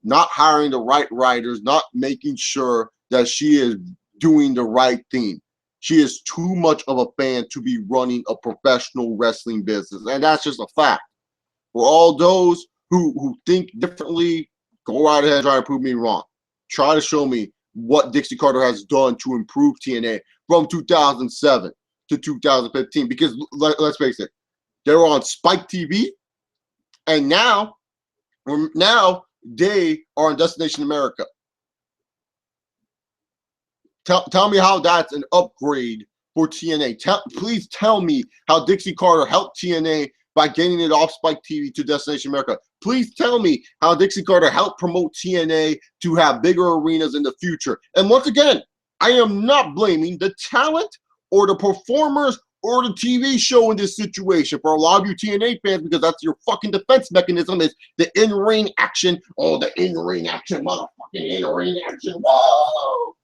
not hiring the right writers, not making sure that she is doing the right thing. She is too much of a fan to be running a professional wrestling business. And that's just a fact. For all those who think differently, go right ahead and try to prove me wrong. Try to show me what Dixie Carter has done to improve TNA from 2007 to 2015. Because let's face it, they were on Spike TV, and now they are on Destination America. Tell me how that's an upgrade for TNA. Please tell me how Dixie Carter helped TNA by getting it off Spike TV to Destination America. Please tell me how Dixie Carter helped promote TNA to have bigger arenas in the future. And once again, I am not blaming the talent or the performers or the TV show in this situation. For a lot of you TNA fans, because that's your fucking defense mechanism, is the in-ring action. Oh, the in-ring action, motherfucking in-ring action. Whoa!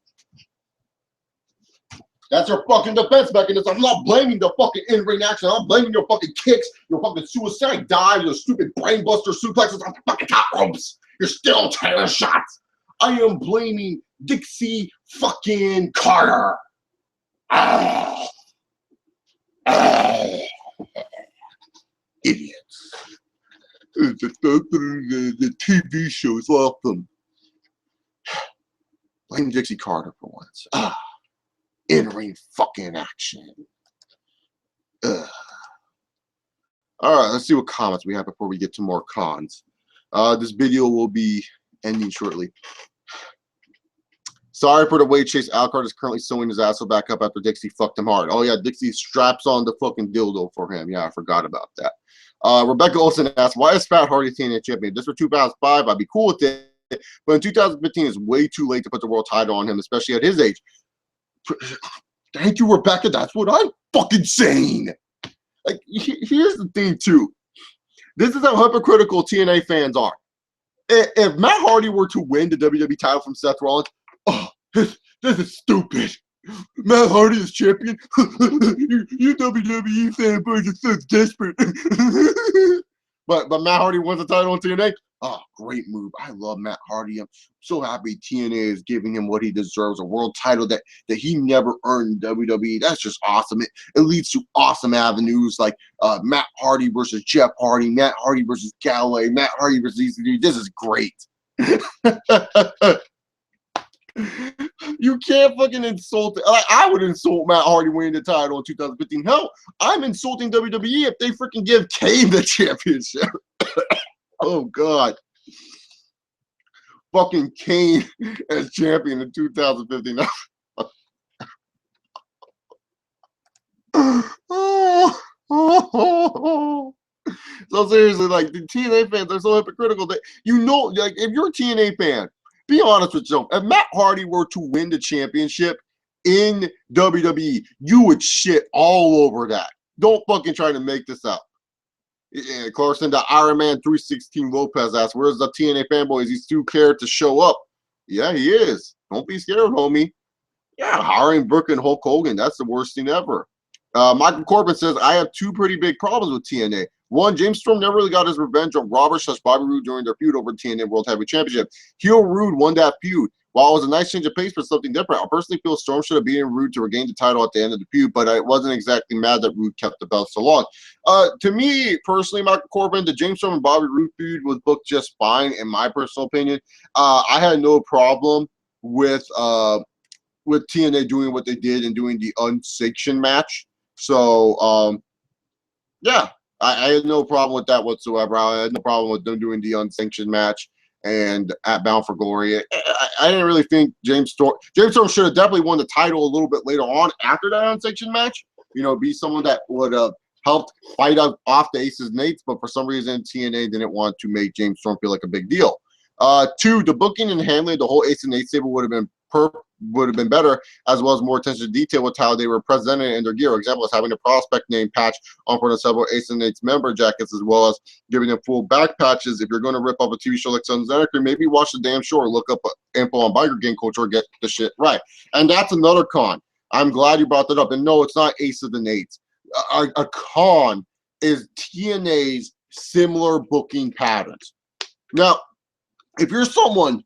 That's your fucking defense mechanism. I'm not blaming the fucking in-ring action. I'm blaming your fucking kicks, your fucking suicide dives, your stupid brainbuster suplexes on the fucking top ropes. You're still taking shots. I am blaming Dixie fucking Carter. Idiots. The TV show is awesome. Blame Dixie Carter for once. In-ring fucking action. All right, let's see what comments we have before we get to more cons. This video will be ending shortly. Sorry for the way Chase Alcart is currently sewing his asshole back up after Dixie fucked him hard. Oh yeah, Dixie straps on the fucking dildo for him. Yeah, I forgot about that. Rebecca Olsen asked, why is Matt Hardy TNA champion? Just for 2005, I'd be cool with it. But in 2015, it's way too late to put the world title on him, especially at his age. Thank you, Rebecca. That's what I'm fucking saying. Like, here's the thing, too. This is how hypocritical TNA fans are. If Matt Hardy were to win the WWE title from Seth Rollins, oh, this is stupid. Matt Hardy is champion. You WWE fanboys are so desperate. But Matt Hardy wins the title in TNA. Oh, great move. I love Matt Hardy. I'm so happy TNA is giving him what he deserves, a world title that he never earned in WWE. That's just awesome. It leads to awesome avenues like Matt Hardy versus Jeff Hardy, Matt Hardy versus Galloway, Matt Hardy versus EC3. This is great. You can't fucking insult it. Like, I would insult Matt Hardy winning the title in 2015. Hell, I'm insulting WWE if they freaking give Kane the championship. Oh, God. Fucking Kane as champion in 2015. So seriously, like, the TNA fans are so hypocritical that, you know, like, if you're a TNA fan, be honest with yourself. If Matt Hardy were to win the championship in WWE, you would shit all over that. Don't fucking try to make this up. Yeah, Clarkson, the Iron Man 316 Lopez asked, where's the TNA fanboys? He's too scared to show up. Yeah, he is. Don't be scared, homie. Yeah, hiring Brooke and Hulk Hogan, that's the worst thing ever. Michael Corbin says, I have two pretty big problems with TNA. One, James Storm never really got his revenge on Robert/Bobby Roode during their feud over the TNA World Heavyweight Championship. Heel Roode won that feud. While it was a nice change of pace, but something different, I personally feel Storm should have beaten Roode to regain the title at the end of the feud, but I wasn't exactly mad that Roode kept the belt so long. To me, personally, Michael Corbin, the James Storm and Bobby Roode feud was booked just fine, in my personal opinion. I had no problem with TNA doing what they did and doing the unsanctioned match. So, yeah, I had no problem with that whatsoever. I had no problem with them doing the unsanctioned match and at Bound for Glory. I didn't really think James Storm should have definitely won the title a little bit later on after that unsanctioned match. You know, be someone that would have helped fight off the Aces and Eights, but for some reason TNA didn't want to make James Storm feel like a big deal. Two, the booking and handling the whole Aces and Eights stable would have been would have been better, as well as more attention to detail with how they were presented in their gear. For example, is having a prospect name patch on front of several Ace and Eights member jackets, as well as giving them full back patches. If you're going to rip up a TV show like Sons of Anarchy, maybe watch the damn show or look up info on biker gang culture or get the shit right. And that's another con. I'm glad you brought that up. And no, it's not Aces and Eights. A con is TNA's similar booking patterns. Now, if you're someone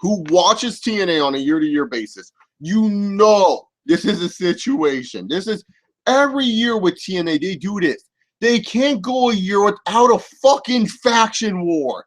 who watches TNA on a year-to-year basis, you know this is a situation. This is every year with TNA, they do this. They can't go a year without a fucking faction war.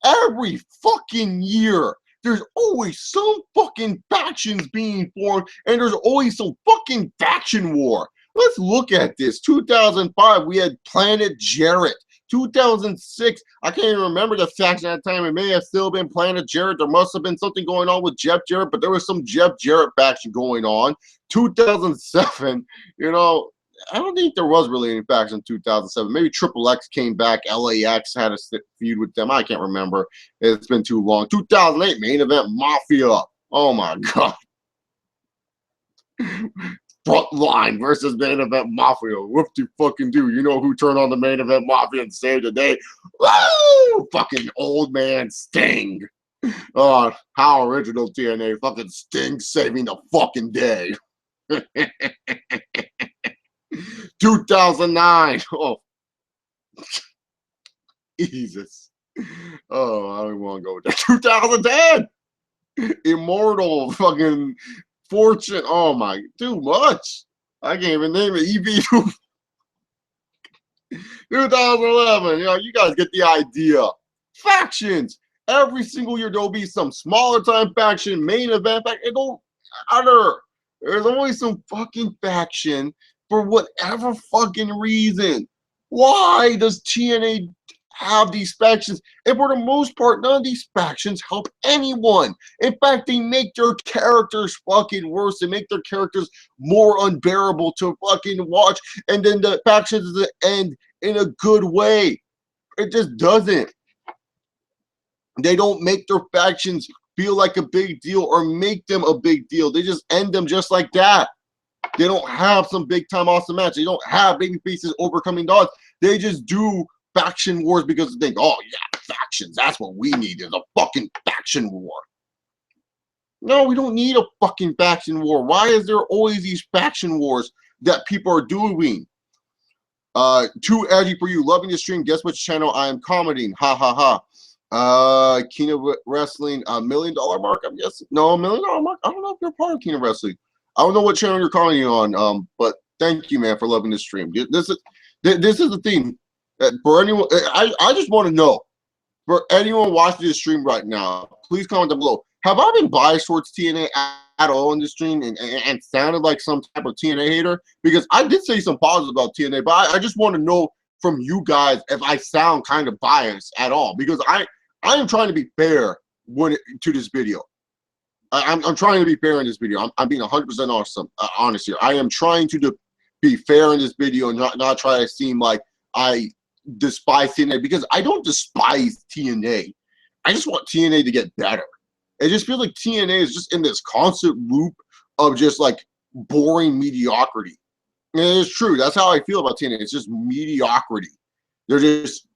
Every fucking year, there's always some fucking factions being formed, and there's always some fucking faction war. Let's look at this. 2005, we had Planet Jarrett. 2006, I can't even remember the faction at the time. It may have still been Planet Jarrett. There must have been something going on with Jeff Jarrett, but there was some Jeff Jarrett faction going on. 2007, you know, I don't think there was really any faction in 2007. Maybe Triple X came back. LAX had a feud with them. I can't remember. It's been too long. 2008, Main Event Mafia. Oh, my God. Frontline versus Main Event Mafia. Whoop-de-fucking-do. You know who turned on the Main Event Mafia and saved the day? Woo! Fucking old man Sting. How original TNA. Fucking Sting saving the fucking day. 2009. Oh. Jesus. Oh, I don't want to go with that. 2010. Immortal. Fucking Fortune. Oh my, too much. I can't even name it. EV 2011. You know, you guys get the idea. Factions. Every single year there'll be some smaller time faction, main event faction. It don't matter. There's always some fucking faction for whatever fucking reason. Why does TNA have these factions? And for the most part, none of these factions help anyone. In fact, they make their characters fucking worse. They make their characters more unbearable to fucking watch. And then the factions end in a good way. It just doesn't. They don't make their factions feel like a big deal or make them a big deal. They just end them just like that. They don't have some big time awesome match. They don't have baby faces overcoming dogs. They just do faction wars because they think, oh yeah, factions, that's what we need, is a fucking faction war. No, we don't need a fucking faction war. Why is there always these faction wars that people are doing? Too edgy for you. Loving the stream. Guess which channel I am commenting? Ha ha ha. TNA Wrestling, $1 million mark, I'm guessing. No, $1 million mark. I don't know if you're part of TNA Wrestling. I don't know what channel you're commenting on. But thank you, man, for loving the stream. This is the thing. For anyone, I just want to know, for anyone watching this stream right now, please comment down below. Have I been biased towards TNA at all in this stream and sounded like some type of TNA hater? Because I did say some positives about TNA, but I just want to know from you guys if I sound kind of biased at all. Because I am trying to be fair to this video. I'm trying to be fair in this video. I'm being 100% honest here. I am trying to be fair in this video and not try to seem like I despise TNA, because I don't despise TNA. I just want TNA to get better. It just feels like TNA is just in this constant loop of just like boring mediocrity. And it's true. That's how I feel about TNA. It's just mediocrity. They're just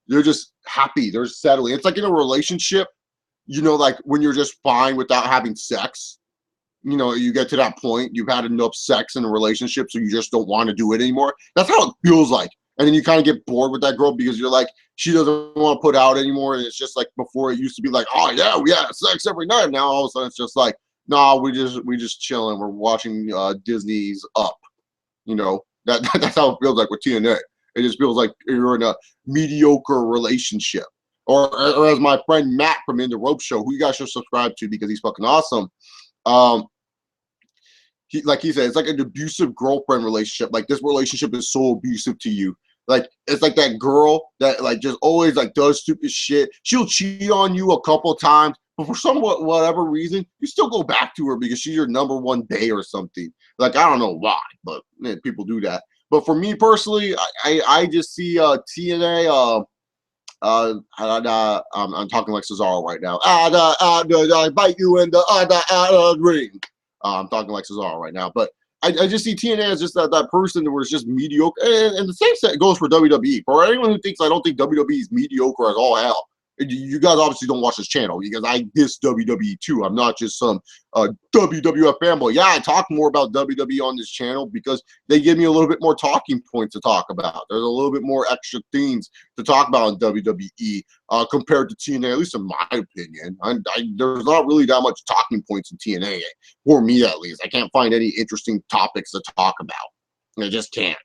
happy. They're settling. It's like in a relationship, you know, like when you're just fine without having sex. You know, you get to that point, you've had enough sex in a relationship, so you just don't want to do it anymore. That's how it feels like. And then you kind of get bored with that girl because you're like, she doesn't want to put out anymore. And it's just like before, it used to be like, oh yeah, we had sex every night. Now all of a sudden it's just like, nah, we just chilling. We're watching Disney's Up. You know, that's how it feels like with TNA. It just feels like you're in a mediocre relationship. Or as my friend Matt from In the Rope Show, who you guys should subscribe to because he's fucking awesome. Like he said, it's like an abusive girlfriend relationship. Like this relationship is so abusive to you. Like it's like that girl that like just always like does stupid shit. She'll cheat on you a couple times, but for whatever reason, you still go back to her because she's your number one bae or something. Like I don't know why, but man, people do that. But for me personally, I just see TNA. I'm talking like Cesaro right now. I bite you in the ring. I'm talking like Cesaro right now, but I just see TNA as just that person where it's just mediocre, and the same set goes for WWE. For anyone who thinks I don't think WWE is mediocre as all hell, you guys obviously don't watch this channel because I diss WWE too. I'm not just some WWF fanboy. Yeah, I talk more about WWE on this channel because they give me a little bit more talking points to talk about. There's a little bit more extra things to talk about in WWE compared to TNA, at least in my opinion. There's not really that much talking points in TNA, for me at least. I can't find any interesting topics to talk about. I just can't.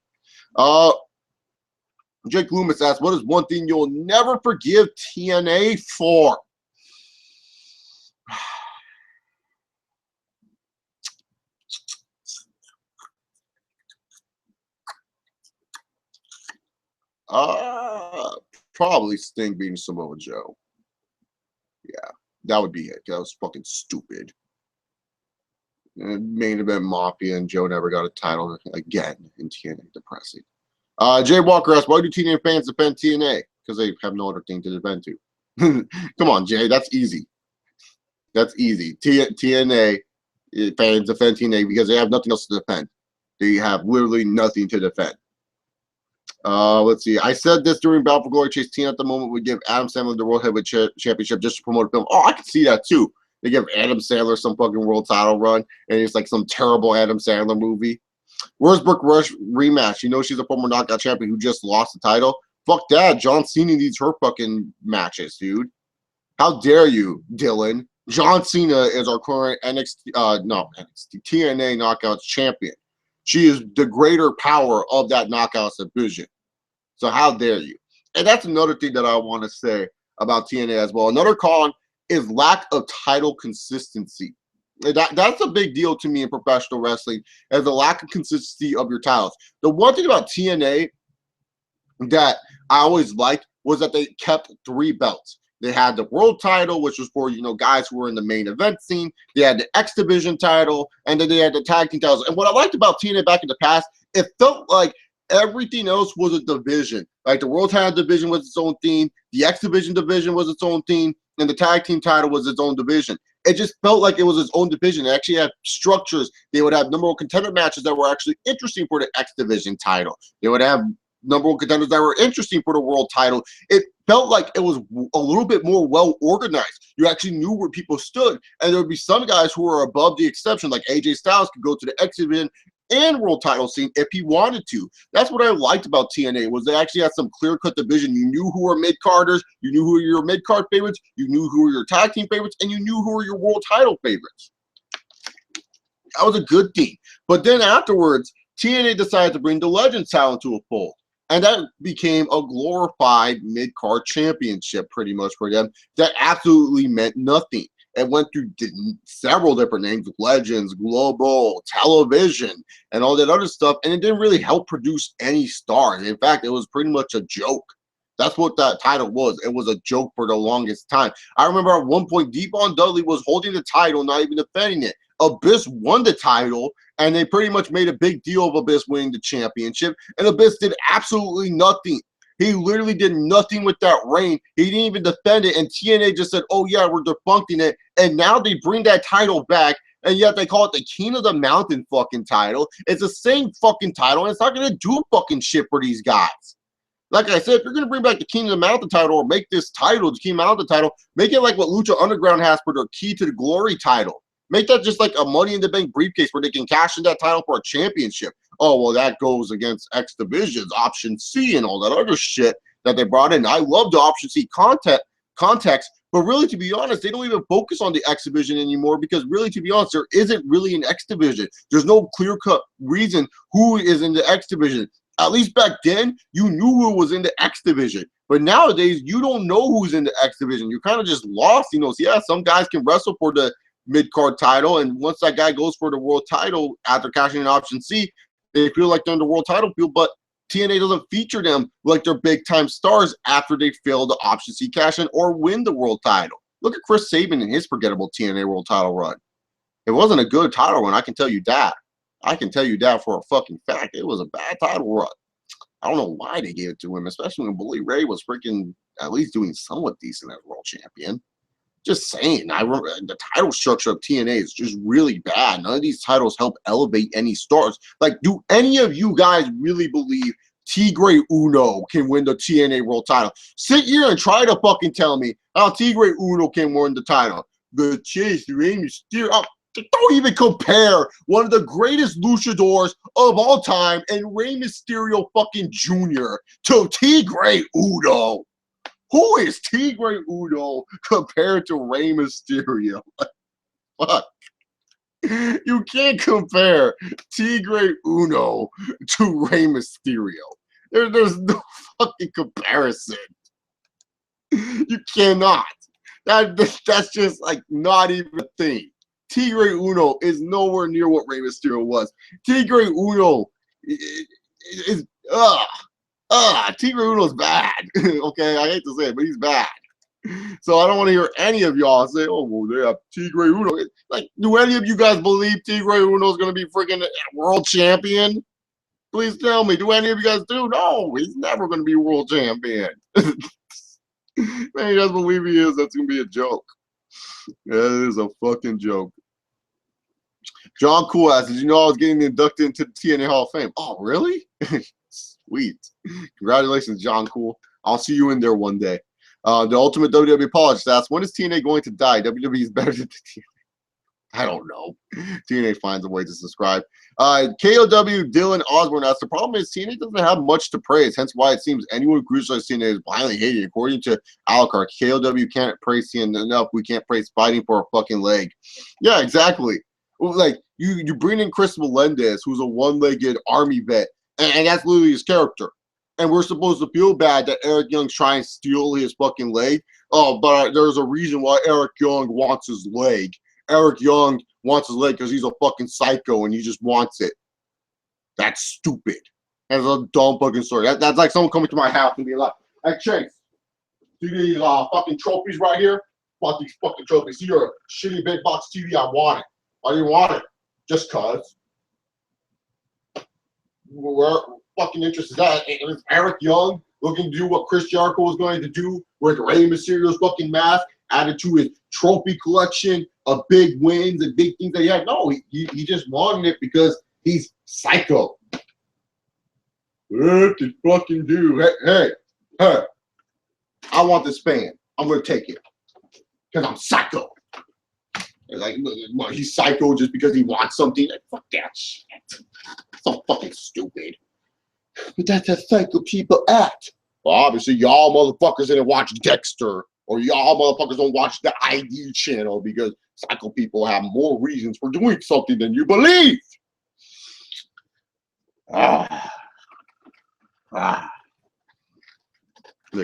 Jake Loomis asks, what is one thing you'll never forgive TNA for? Probably Sting beating Samoa Joe. Yeah, that would be it. That was fucking stupid. Main event Mafia and Joe never got a title again in TNA. Depressing. Jay Walker asks, why do TNA fans defend TNA? Because they have no other thing to defend to. Come on, Jay, that's easy. That's easy. TNA fans defend TNA because they have nothing else to defend. They have literally nothing to defend. Let's see. I said this during Battle for Glory Chase 10 at the moment would give Adam Sandler the World Heavyweight Championship just to promote a film. Oh, I can see that too. They give Adam Sandler some fucking world title run, and it's like some terrible Adam Sandler movie. Where's Brooke Rush rematch? You know she's a former knockout champion who just lost the title. Fuck that. John Cena needs her fucking matches, dude. How dare you, Dylan? John Cena is our current TNA Knockouts champion. She is the greater power of that Knockouts division. So how dare you? And that's another thing that I want to say about TNA as well. Another con is lack of title consistency. That's a big deal to me in professional wrestling, as the lack of consistency of your titles. The one thing about TNA that I always liked was that they kept 3 belts. They had the world title, which was for, you know, guys who were in the main event scene. They had the X Division title, and then they had the tag team titles. And what I liked about TNA back in the past, it felt like everything else was a division. Like the world title division was its own thing, the X division was its own thing, and the tag team title was its own division. It just felt like it was its own division. It actually had structures. They would have number 1 contender matches that were actually interesting for the X Division title. They would have number 1 contenders that were interesting for the world title. It felt like it was a little bit more well organized. You actually knew where people stood, and there would be some guys who were above the exception, like AJ Styles could go to the X Division and world title scene if he wanted to. That's what I liked about TNA, was they actually had some clear-cut division. You knew who were mid-carders, you knew who were your mid-card favorites, you knew who were your tag team favorites, and you knew who were your world title favorites. That was a good thing. But then afterwards, TNA decided to bring the Legends title into a fold. And that became a glorified mid-card championship pretty much for them that absolutely meant nothing. It went through several different names, Legends, Global, Television, and all that other stuff, and it didn't really help produce any stars. In fact, it was pretty much a joke. That's what that title was. It was a joke for the longest time. I remember at one point, Devon Dudley was holding the title, not even defending it. Abyss won the title, and they pretty much made a big deal of Abyss winning the championship, and Abyss did absolutely nothing. He literally did nothing with that reign. He didn't even defend it, and TNA just said, oh yeah, we're defunking it, and now they bring that title back, and yet they call it the King of the Mountain fucking title. It's the same fucking title, and it's not going to do fucking shit for these guys. Like I said, if you're going to bring back the King of the Mountain title, or make this title the King of the Mountain title, make it like what Lucha Underground has for their Key to the Glory title. Make that just like a Money in the Bank briefcase where they can cash in that title for a championship. Oh, well, that goes against X Divisions, Option C, and all that other shit that they brought in. I love the Option C context, but really, to be honest, they don't even focus on the X Division anymore because really, to be honest, there isn't really an X Division. There's no clear-cut reason who is in the X Division. At least back then, you knew who was in the X Division. But nowadays, you don't know who's in the X Division. You're kind of just lost. You know, so yeah, some guys can wrestle for the mid-card title, and once that guy goes for the world title after cashing in Option C, they feel like they're in the world title field, but TNA doesn't feature them like they're big-time stars after they fail the Option C cash-in or win the world title. Look at Chris Sabin and his forgettable TNA world title run. It wasn't a good title run, I can tell you that. I can tell you that for a fucking fact. It was a bad title run. I don't know why they gave it to him, especially when Bully Ray was freaking at least doing somewhat decent as world champion. Just saying, I remember the title structure of TNA is just really bad. None of these titles help elevate any stars. Like, do any of you guys really believe Tigre Uno can win the TNA World title? Sit here and try to fucking tell me how Tigre Uno can win the title. The Chase, Rey Mysterio. Oh, don't even compare one of the greatest luchadors of all time and Rey Mysterio fucking Jr. to Tigre Uno. Who is Tigre Uno compared to Rey Mysterio? Fuck. You can't compare Tigre Uno to Rey Mysterio. There's no fucking comparison. You cannot. That's just like not even a thing. Tigre Uno is nowhere near what Rey Mysterio was. Tigre Uno is Tigre Uno's bad. Okay, I hate to say it, but he's bad. So I don't want to hear any of y'all say, "Oh, well, they have Tigre Uno." Like, do any of you guys believe Tigre Uno is going to be freaking world champion? Please tell me. Do any of you guys do? No, he's never going to be world champion. Man, you guys believe he is? That's going to be a joke. That is a fucking joke. John Cool asks, "Did you know I was getting inducted into the TNA Hall of Fame?" Oh, really? Sweet. Congratulations, John Cool. I'll see you in there one day. The Ultimate WWE Apologist asks, "When is TNA going to die? WWE is better than TNA." I don't know. TNA finds a way to subscribe. KOW Dylan Osborne asks, "The problem is TNA doesn't have much to praise, hence why it seems anyone who criticizes TNA is blindly hated. According to Alucard, KOW can't praise TNA enough. We can't praise fighting for a fucking leg." Yeah, exactly. Like, you bring in Chris Melendez, who's a one-legged army vet, and that's literally his character. And we're supposed to feel bad that Eric Young's trying to steal his fucking leg. Oh, but there's a reason why Eric Young wants his leg. Eric Young wants his leg because he's a fucking psycho and he just wants it. That's stupid. That's a dumb fucking story. That's like someone coming to my house and being like, "Hey, Chase, see these fucking trophies right here? Want these fucking trophies? See your shitty big box TV? I want it. Why do you want it? Just cause." Where fucking interest is that? And is Eric Young looking to do what Chris Jericho was going to do with Rey Mysterio's fucking mask added to his trophy collection of big wins and big things that he had? No, he just wanted it because he's psycho. What the fucking do? Hey, I want this fan. I'm going to take it because I'm psycho. Like, well, he's psycho just because he wants something. Like, fuck that shit. So fucking stupid. But that's how psycho people act. Well, obviously, y'all motherfuckers didn't watch Dexter, or y'all motherfuckers don't watch the ID channel because psycho people have more reasons for doing something than you believe. Like,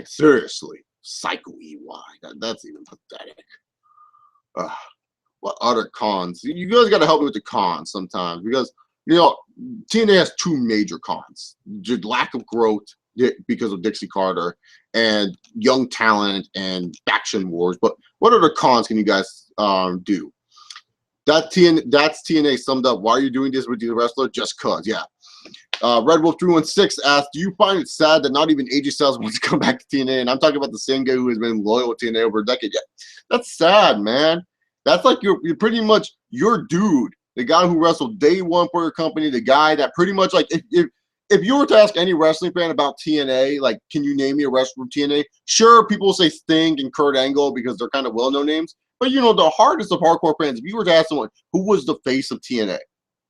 seriously, psycho EY. That's even pathetic. What other cons? You guys got to help me with the cons sometimes because, you know, TNA has two major cons: just lack of growth because of Dixie Carter and young talent and faction wars. But what other cons can you guys do? That's TNA summed up. Why are you doing this with the wrestler? Just cause, yeah. Red Wolf 316 asked, "Do you find it sad that not even AJ Styles wants to come back to TNA?" And I'm talking about the same guy who has been loyal to TNA over a decade. Yeah, that's sad, man. That's like you're pretty much your dude, the guy who wrestled day one for your company, the guy that pretty much, like, if you were to ask any wrestling fan about TNA, like, can you name me a wrestler from TNA? Sure, people will say Sting and Kurt Angle because they're kind of well-known names. But, you know, the hardest of hardcore fans, if you were to ask someone who was the face of TNA,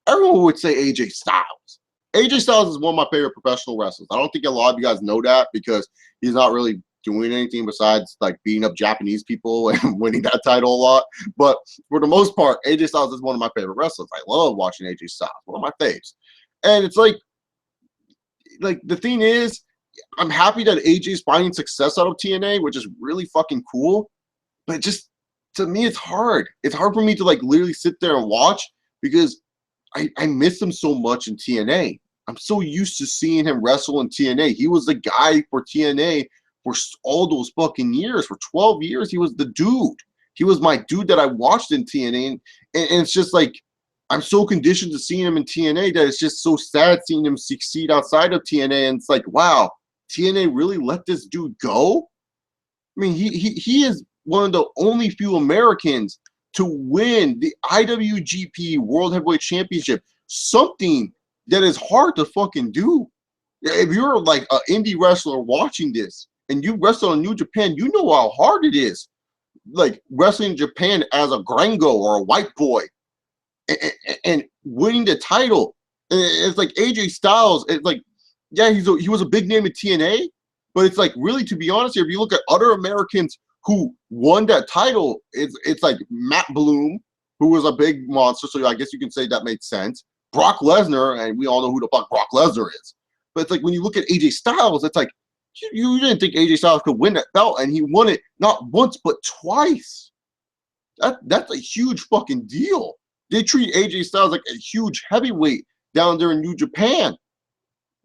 everyone would say AJ Styles. AJ Styles is one of my favorite professional wrestlers. I don't think a lot of you guys know that because he's not really doing anything besides like beating up Japanese people and winning that title a lot. But for the most part, AJ Styles is one of my favorite wrestlers. I love watching AJ Styles, one of my faves. And it's like the thing is, I'm happy that AJ's finding success out of TNA, which is really fucking cool. But just to me, it's hard. It's hard for me to like literally sit there and watch because I miss him so much in TNA. I'm so used to seeing him wrestle in TNA. He was the guy for TNA for all those fucking years. For 12 years, he was the dude. He was my dude that I watched in TNA. And it's just like, I'm so conditioned to seeing him in TNA that it's just so sad seeing him succeed outside of TNA. And it's like, wow, TNA really let this dude go? I mean, he is one of the only few Americans to win the IWGP World Heavyweight Championship, something that is hard to fucking do. If you're like an indie wrestler watching this and you wrestle in New Japan, you know how hard it is. Like wrestling in Japan as a gringo or a white boy and winning the title. And it's like AJ Styles. It's like, yeah, he was a big name in TNA, but it's like, really, to be honest here, if you look at other Americans who won that title, it's like Matt Bloom, who was a big monster. So I guess you can say that made sense. Brock Lesnar, and we all know who the fuck Brock Lesnar is. But it's like when you look at AJ Styles, it's like you didn't think AJ Styles could win that belt, and he won it not once but twice. That's a huge fucking deal. They treat AJ Styles like a huge heavyweight down there in New Japan.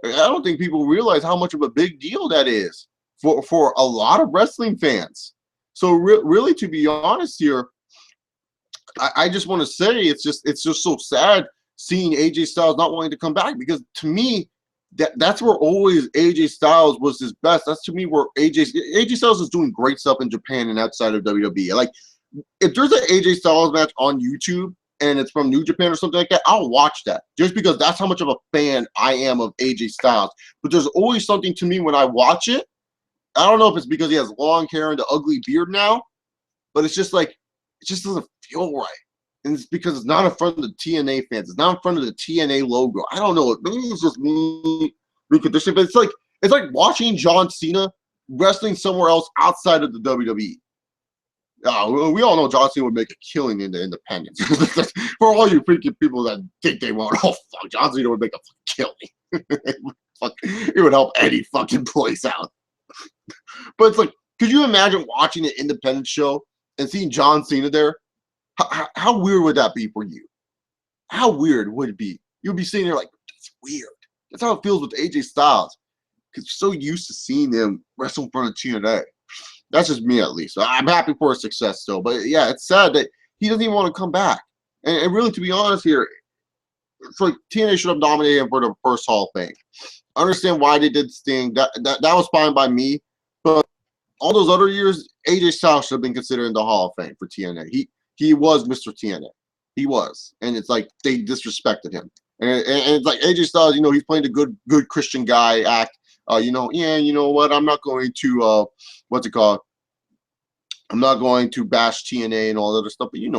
I don't think people realize how much of a big deal that is for a lot of wrestling fans. So really, to be honest here, I just want to say it's just so sad seeing AJ Styles not wanting to come back, because to me, that's where always AJ Styles was his best. That's to me where AJ Styles is doing great stuff in Japan and outside of WWE. Like, if there's an AJ Styles match on YouTube and it's from New Japan or something like that, I'll watch that just because that's how much of a fan I am of AJ Styles. But there's always something to me when I watch it. I don't know if it's because he has long hair and the ugly beard now, but it's just like, it just doesn't feel right. And it's because it's not in front of the TNA fans. It's not in front of the TNA logo. I don't know. Maybe it's just me reconditioning, but it's like watching John Cena wrestling somewhere else outside of the WWE. We all know John Cena would make a killing in the independents. For all you freaking people that think they won't, oh fuck, John Cena would make a killing. It would help any fucking place out. But it's like, could you imagine watching an independent show and seeing John Cena there? How weird would that be for you? How weird would it be? You'd be sitting there like, that's weird. That's how it feels with AJ Styles, because you're so used to seeing him wrestle in front of TNA. That's just me, at least. I'm happy for his success still. But yeah, it's sad that he doesn't even want to come back. And really, to be honest here, it's like TNA should have nominated him for the first Hall of Fame. I understand why they did Sting. That was fine by me. But all those other years, AJ Styles should have been considered in the Hall of Fame for TNA. He was Mr. TNA. He was. And it's like they disrespected him. And it's like AJ Styles, he's playing the good Christian guy act. You know what? I'm not going to, what's it called? I'm not going to bash TNA and all that other stuff. But, in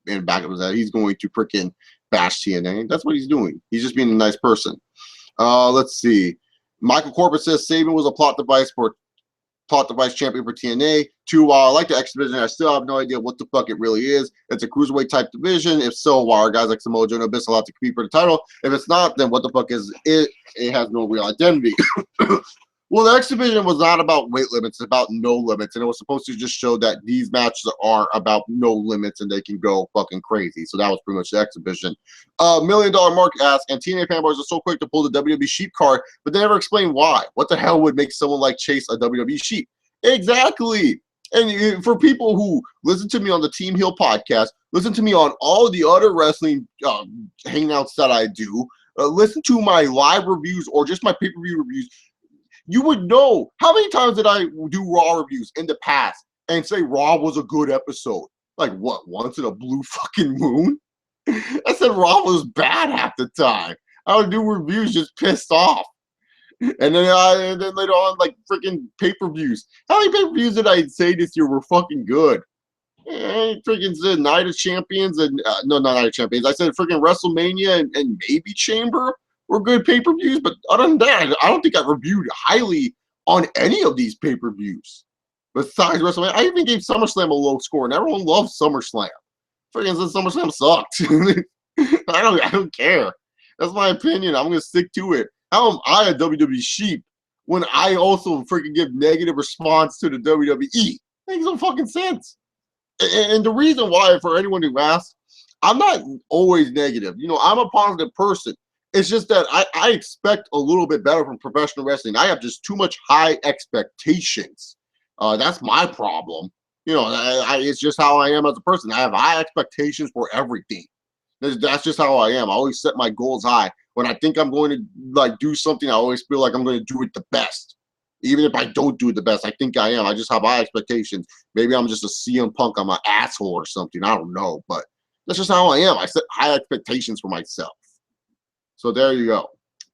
the back of his head, he's going to freaking bash TNA. That's what he's doing. He's just being a nice person. Let's see. Michael Corbett says Saban was a plot device champion for TNA. 2, while I like the X division, I still have no idea what the fuck it really is. It's a cruiserweight type division. If so, why are guys like Samoa Joe and Abyss allowed to compete for the title? If it's not, then what the fuck is it? It has no real identity. Well, the X division was not about weight limits. It's about no limits. And it was supposed to just show that these matches are about no limits and they can go fucking crazy. So that was pretty much the X division. $1 Million Mark asks, and TNA fanboys are so quick to pull the WWE sheep card, but they never explain why. What the hell would make someone like Chase a WWE sheep? Exactly. And for people who listen to me on the Team Heel podcast, listen to me on all the other wrestling hangouts that I do, listen to my live reviews or just my pay-per-view reviews, you would know how many times did I do Raw reviews in the past and say Raw was a good episode? Like, what, once in a blue fucking moon? I said Raw was bad half the time. I would do reviews just pissed off. And then later on, like, freaking pay-per-views. How many pay-per-views did I say this year were fucking good? I freaking said Night of Champions and, no, not Night of Champions. I said freaking WrestleMania and maybe Chamber were good pay-per-views, but other than that, I don't think I reviewed highly on any of these pay-per-views. Besides WrestleMania, I even gave SummerSlam a low score, and everyone loves SummerSlam. Freaking said SummerSlam sucked. I don't care. That's my opinion. I'm gonna stick to it. How am I a WWE sheep when I also freaking give negative response to the WWE? Makes no fucking sense. And the reason why, for anyone who asks, I'm not always negative. I'm a positive person. It's just that I expect a little bit better from professional wrestling. I have just too much high expectations. That's my problem. It's just how I am as a person. I have high expectations for everything. That's just how I am. I always set my goals high. When I think I'm going to do something, I always feel like I'm going to do it the best. Even if I don't do it the best, I think I am. I just have high expectations. Maybe I'm just a CM Punk. I'm an asshole or something. I don't know, but that's just how I am. I set high expectations for myself. So there you go.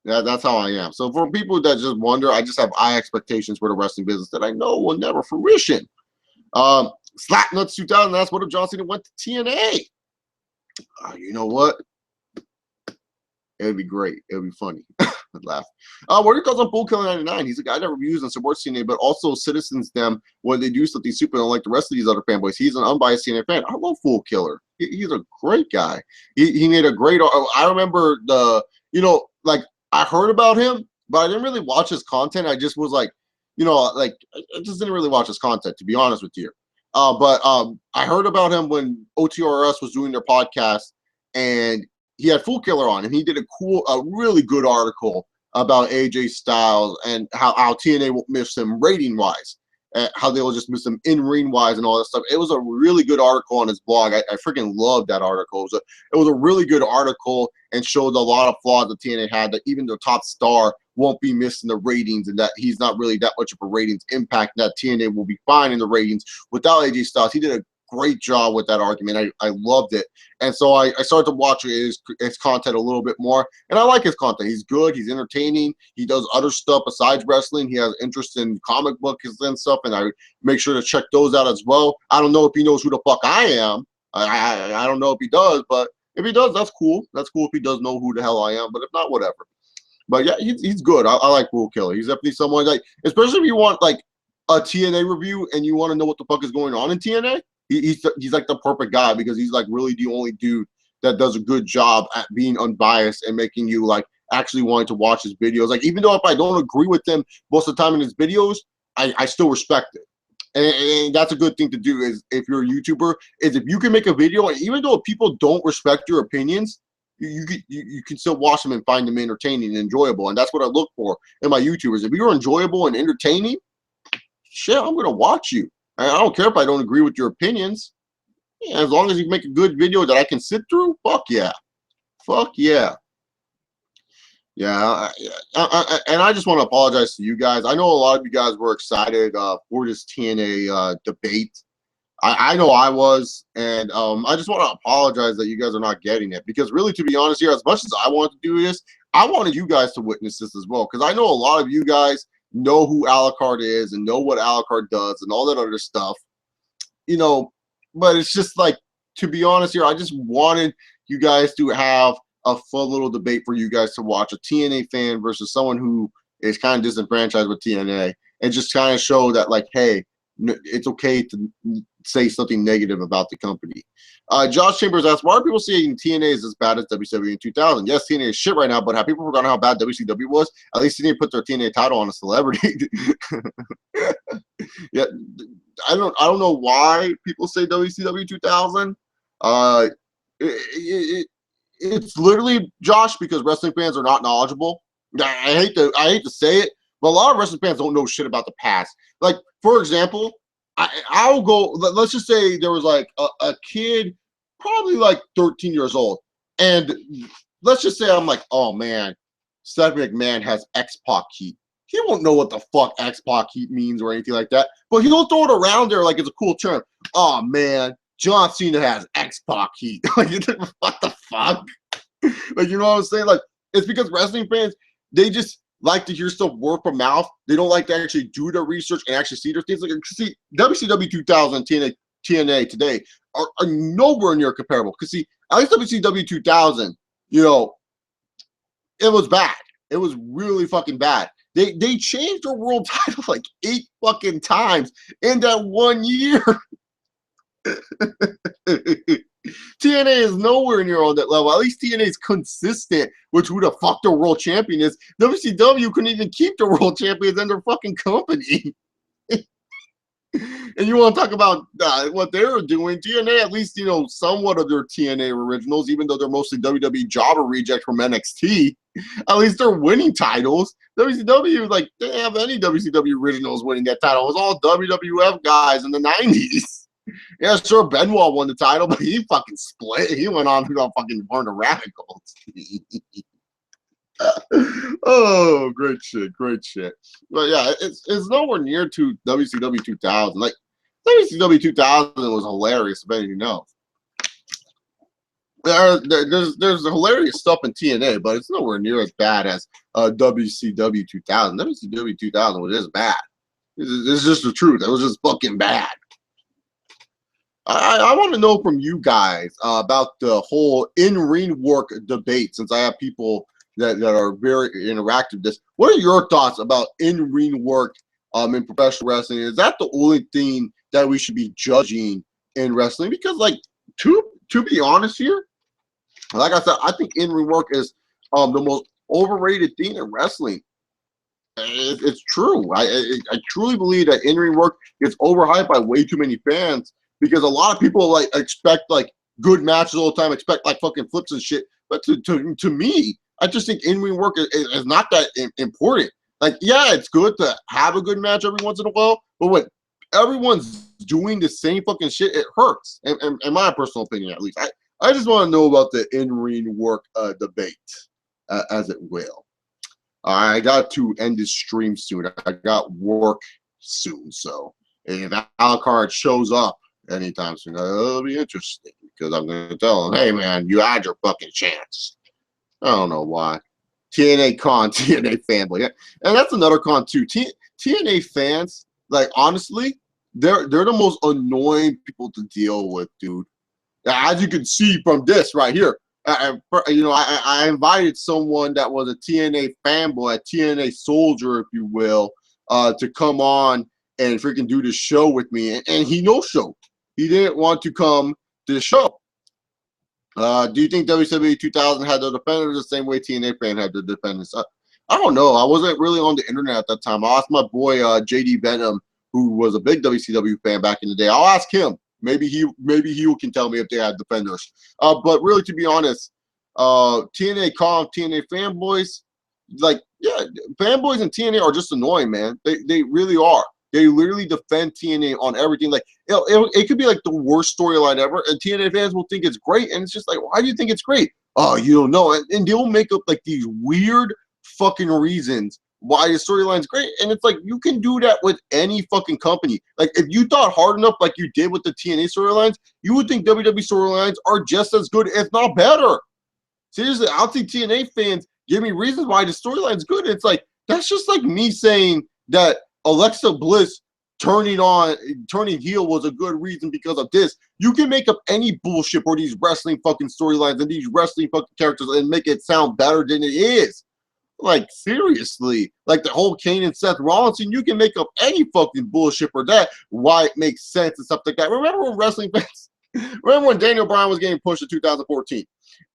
That's how I am. So for people that just wonder, I just have high expectations for the wrestling business that I know will never fruition. Slapnuts 2000. That's what if John Cena went to TNA. You know what? It'd be great. It'd be funny. I'd laugh. What are your thoughts on Bull Killer 99? He's a guy that reviews and supports TNA, but also citizens them when they do something super unlike the rest of these other fanboys. He's an unbiased TNA fan. I love Bull Killer. He's a great guy. He made a great. I remember like I heard about him, but I didn't really watch his content. I just was like, I just didn't really watch his content, to be honest with you. But I heard about him when OTRS was doing their podcast, and he had Full Killer on, and he did a really good article about AJ Styles and how TNA will miss him rating wise, how they will just miss him in ring wise and all that stuff. It was a really good article on his blog. I freaking loved that article. It was a really good article and showed a lot of flaws that TNA had, that even their top star won't be missing the ratings, and that he's not really that much of a ratings impact, that TNA will be fine in the ratings without AJ Styles. He did a great job with that argument. I loved it. And so I started to watch his content a little bit more. And I like his content. He's good. He's entertaining. He does other stuff besides wrestling. He has interest in comic books and stuff, and I make sure to check those out as well. I don't know if he knows who the fuck I am. I don't know if he does, but if he does, that's cool. That's cool if he does know who the hell I am. But if not, whatever. But yeah, he's good. I like Bull Killer. He's definitely someone, like, especially if you want like a TNA review and you want to know what the fuck is going on in TNA. He's like the perfect guy, because he's like really the only dude that does a good job at being unbiased and making you like actually wanting to watch his videos. Like, even though if I don't agree with him most of the time in his videos, I still respect it. And that's a good thing to do, is if you're a YouTuber, is if you can make a video, and even though people don't respect your opinions, you can still watch them and find them entertaining and enjoyable. And that's what I look for in my YouTubers. If you're enjoyable and entertaining, shit, I'm going to watch you. I don't care if I don't agree with your opinions. Yeah, as long as you make a good video that I can sit through, fuck yeah. Fuck yeah. Yeah. And I just want to apologize to you guys. I know a lot of you guys were excited for this TNA debate. I know I was. And I just want to apologize that you guys are not getting it. Because really, to be honest here, as much as I wanted to do this, I wanted you guys to witness this as well. Because I know a lot of you guys know who Alucard is and know what Alucard does and all that other stuff, but it's just like, to be honest here, I just wanted you guys to have a fun little debate for you guys to watch, a TNA fan versus someone who is kind of disenfranchised with TNA, and just kind of show that, like, hey, it's okay to say something negative about the company. Josh Chambers asks, why are people saying TNA is as bad as WCW in 2000? Yes, TNA is shit right now, but have people forgotten how bad WCW was? At least TNA put their TNA title on a celebrity. Yeah, I don't know why people say WCW 2000. It's literally, Josh, because wrestling fans are not knowledgeable. I hate to say it, but a lot of wrestling fans don't know shit about the past. Like, for example, I'll go, let's just say there was like a kid, probably like 13 years old. And let's just say I'm like, oh man, Stephanie McMahon has X-Pac heat. He won't know what the fuck X-Pac heat means or anything like that. But he'll throw it around there like it's a cool term. Oh man, John Cena has X-Pac heat. Like, what the fuck? Like, you know what I'm saying? Like, it's because wrestling fans, they just like to hear stuff word for mouth. They don't like to actually do their research and actually see their things. Like, see, WCW 2000 and TNA today are nowhere near comparable. Because, see, at least WCW 2000, it was bad. It was really fucking bad. They changed their world title like 8 fucking times in that 1 year. TNA is nowhere near on that level. At least TNA is consistent with who the fuck their world champion is. WCW couldn't even keep their world champions in their fucking company. And you want to talk about what they were doing? TNA, at least, somewhat of their TNA originals, even though they're mostly WWE jobber rejects from NXT. At least they're winning titles. WCW, like, they didn't have any WCW originals winning that title. It was all WWF guys in the 90s. Yeah, sure, Benoit won the title, but he fucking split. He went on to go fucking burn the Radicals. Oh, great shit, great shit. But yeah, it's nowhere near to WCW 2000. Like WCW 2000 was hilarious, if anything else. There's hilarious stuff in TNA, but it's nowhere near as bad as WCW 2000. WCW 2000 was just bad. It's just the truth. It was just fucking bad. I want to know from you guys about the whole in-ring work debate, since I have people that are very interactive with this. What are your thoughts about in-ring work in professional wrestling? Is that the only thing that we should be judging in wrestling? Because, like, to be honest here, like I said, I think in-ring work is the most overrated thing in wrestling. It's true. I truly believe that in-ring work gets overhyped by way too many fans, because a lot of people like expect like good matches all the time, expect like fucking flips and shit. But to me, I just think in-ring work is not that important. Like, yeah, it's good to have a good match every once in a while, but when everyone's doing the same fucking shit, it hurts. In my personal opinion, at least. I just want to know about the in-ring work debate, as it will. I got to end this stream soon. I got work soon, so if Alucard shows up anytime soon, it'll be interesting, because I'm going to tell him, hey, man, you had your fucking chance. I don't know why. TNA con, TNA fanboy. And that's another con, too. TNA fans, like, honestly, they're the most annoying people to deal with, dude. As you can see from this right here. I invited someone that was a TNA fanboy, a TNA soldier, if you will, to come on and freaking do the show with me, and he no-showed. He didn't want to come to the show. Do you think WCW 2000 had the defenders the same way TNA fan had the defenders? I don't know. I wasn't really on the internet at that time. I asked my boy JD Venom, who was a big WCW fan back in the day. I'll ask him. Maybe he can tell me if they had defenders. But really, to be honest, TNA comp, TNA fanboys, like, yeah, fanboys and TNA are just annoying, man. They really are. They literally defend TNA on everything. Like, it could be like the worst storyline ever, and TNA fans will think it's great, and it's just like, why do you think it's great? Oh, you don't know. And they'll make up like these weird fucking reasons why the storyline's great. And it's like, you can do that with any fucking company. Like, if you thought hard enough like you did with the TNA storylines, you would think WWE storylines are just as good, if not better. Seriously, I'll see TNA fans give me reasons why the storyline's good. It's like, that's just like me saying that Alexa Bliss turning heel was a good reason because of this. You can make up any bullshit for these wrestling fucking storylines and these wrestling fucking characters and make it sound better than it is. Like, seriously, like the whole Kane and Seth Rollins, and you can make up any fucking bullshit for that, why it makes sense and stuff like that. Remember when wrestling fans, remember when Daniel Bryan was getting pushed in 2014?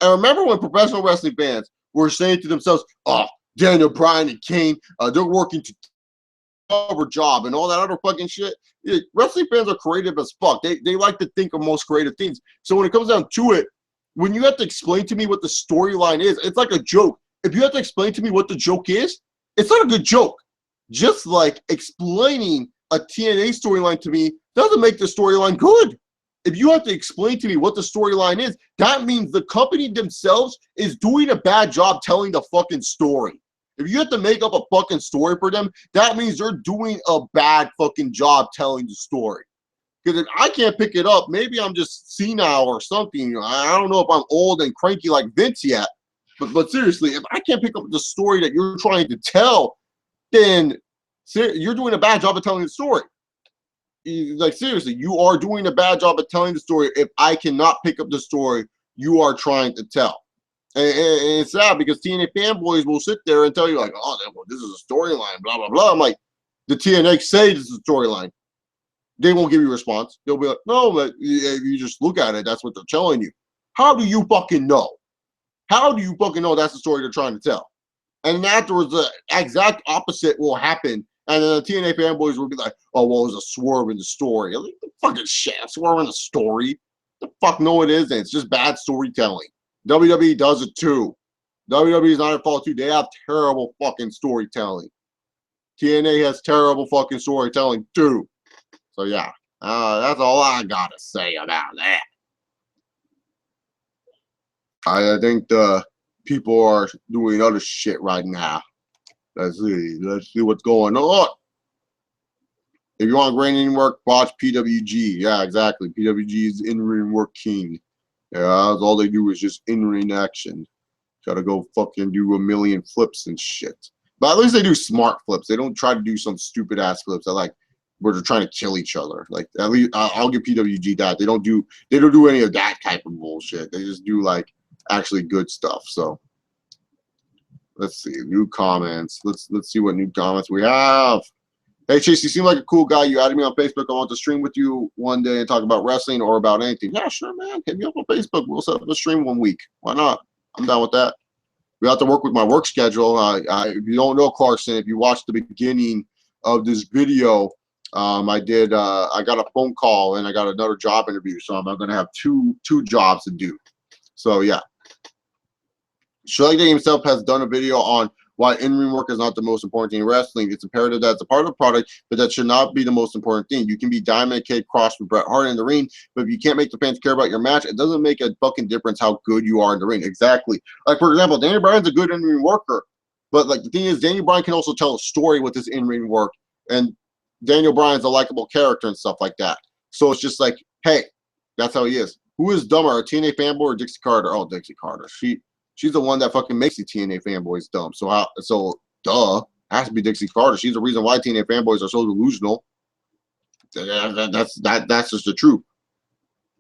And remember when professional wrestling fans were saying to themselves, oh, Daniel Bryan and Kane, they're working to cover job and all that other fucking shit. Yeah, wrestling fans are creative as fuck. They like to think of most creative things. So when it comes down to it, when you have to explain to me what the storyline is, it's like a joke. If you have to explain to me what the joke is, it's not a good joke. Just like explaining a TNA storyline to me doesn't make the storyline good. If you have to explain to me what the storyline is, that means the company themselves is doing a bad job telling the fucking story. If you have to make up a fucking story for them, that means they're doing a bad fucking job telling the story. Because if I can't pick it up, maybe I'm just senile or something. I don't know if I'm old and cranky like Vince yet. But seriously, if I can't pick up the story that you're trying to tell, then you're doing a bad job of telling the story. Like, seriously, you are doing a bad job of telling the story if I cannot pick up the story you are trying to tell. And it's sad because TNA fanboys will sit there and tell you, like, oh, well, this is a storyline, blah, blah, blah. I'm like, the TNA say this is a storyline. They won't give you a response. They'll be like, no, but if you just look at it, that's what they're telling you. How do you fucking know? How do you fucking know that's the story they're trying to tell? And then afterwards, the exact opposite will happen. And then the TNA fanboys will be like, oh, well, it was a swerve in the story. Like, the fucking shit, swerve in the story. The fuck no, it isn't. It's just bad storytelling. WWE does it too. WWE is not at fault too. They have terrible fucking storytelling. TNA has terrible fucking storytelling too. So yeah, that's all I gotta say about that. I think the people are doing other shit right now. Let's see what's going on. If you want great in-ring work, watch PWG. Yeah, exactly. PWG is in-ring work king. Yeah, all they do is just in-ring action. Gotta go fucking do a million flips and shit. But at least they do smart flips. They don't try to do some stupid ass flips that like where they're trying to kill each other. Like at least I'll give PWG that. They don't do any of that type of bullshit. They just do like actually good stuff. So let's see new comments. Let's see what new comments we have. Hey Chase, you seem like a cool guy. You added me on Facebook. I want to stream with you one day and talk about wrestling or about anything. Yeah, sure, man. Hit me up on Facebook. We'll set up a stream one week. Why not? I'm down with that. We have to work with my work schedule. If you don't know Clarkson, if you watched the beginning of this video, I got a phone call and I got another job interview. So I'm going to have two jobs to do. So yeah. Shelley himself has done a video on why in-ring work is not the most important thing in wrestling. It's imperative that it's a part of the product, but that should not be the most important thing. You can be Diamond Kid Cross with Bret Hart in the ring, but if you can't make the fans care about your match, it doesn't make a fucking difference how good you are in the ring. Exactly. Like, for example, Daniel Bryan's a good in-ring worker, but like the thing is, Daniel Bryan can also tell a story with his in-ring work, and Daniel Bryan's a likable character and stuff like that. So it's just like, hey, that's how he is. Who is dumber, a TNA fanboy or Dixie Carter? Oh, Dixie Carter. She's the one that fucking makes the TNA fanboys dumb. So duh, it has to be Dixie Carter. She's the reason why TNA fanboys are so delusional. That's just the truth.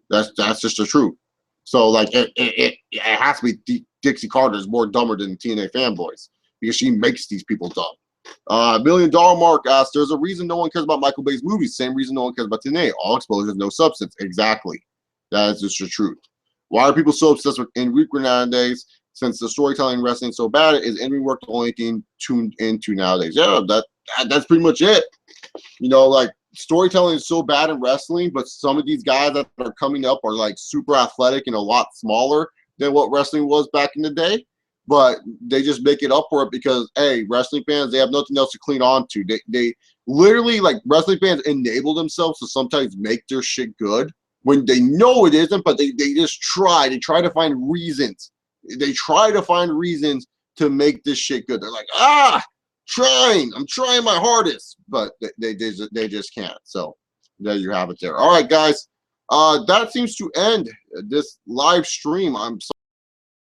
That's just the truth. So like it has to be Dixie Carter is more dumber than TNA fanboys because she makes these people dumb. $1 million Mark asks, there's a reason no one cares about Michael Bay's movies. Same reason no one cares about TNA. All exposure, no substance. Exactly. That is just the truth. Why are people so obsessed with in-ring nowadays? Since the storytelling in wrestling is so bad, is in-ring work the only thing tuned into nowadays? Yeah, that's pretty much it. You know, like storytelling is so bad in wrestling, but some of these guys that are coming up are like super athletic and a lot smaller than what wrestling was back in the day. But they just make it up for it because, hey, wrestling fans, they have nothing else to cling on to. They literally, like, wrestling fans enable themselves to sometimes make their shit good when they know it isn't, but they just try. They try to find reasons. They try to find reasons to make this shit good. They're like, I'm trying my hardest, but they just can't. So there you have it there. All right, guys, that seems to end this live stream. I'm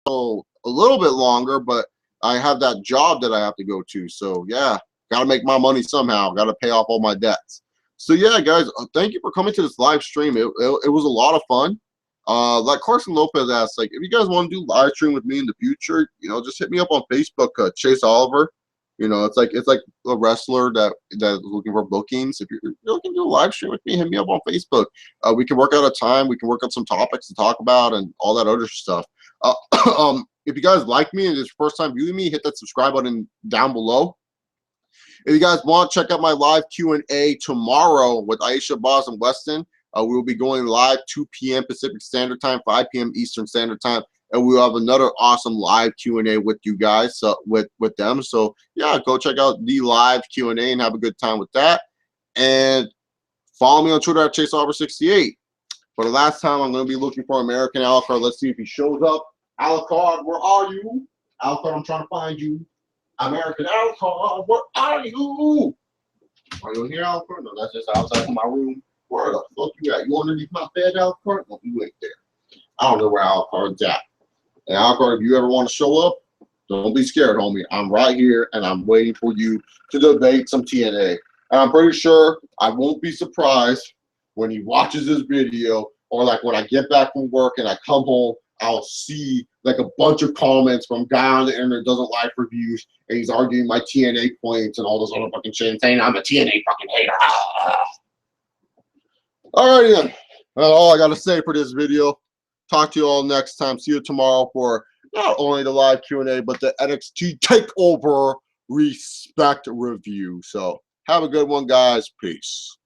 so a little bit longer, but I have that job that I have to go to. So yeah, got to make my money somehow. Got to pay off all my debts. So yeah, guys, thank you for coming to this live stream. It was a lot of fun. Like Carson Lopez asked, like, if you guys want to do live stream with me in the future, you know, just hit me up on Facebook, Chase Oliver. You know, it's like a wrestler that is looking for bookings. If you're looking to do a live stream with me, hit me up on Facebook. We can work out a time. We can work out some topics to talk about and all that other stuff. If you guys like me and it's your first time viewing me, hit that subscribe button down below. If you guys want, check out my live Q&A tomorrow with Aisha, Boz, and Weston. We will be going live 2 p.m. Pacific Standard Time, 5 p.m. Eastern Standard Time, and we'll have another awesome live Q&A with you guys, with them. So yeah, go check out the live Q&A and have a good time with that. And follow me on Twitter at ChaseOliver68. For the last time, I'm going to be looking for American Alucard. Let's see if he shows up. Alucard, where are you? Alucard, I'm trying to find you. American Alucard, where are you? Are you in here, Alucard? No, that's just outside of my room. Where the fuck you at? You underneath my bed, Alucard? No, you ain't there. I don't know where Alucard's at. And Alucard, if you ever want to show up, don't be scared, homie. I'm right here, and I'm waiting for you to debate some TNA. And I'm pretty sure I won't be surprised when he watches this video, or like when I get back from work and I come home, I'll see like a bunch of comments from a guy on the internet that doesn't like reviews, and he's arguing my TNA points and all this other fucking shit, saying I'm a TNA fucking hater. Alrighty then. That's all I gotta say for this video. Talk to you all next time. See you tomorrow for not only the live Q&A, but the NXT TakeOver Respect review. So have a good one, guys. Peace.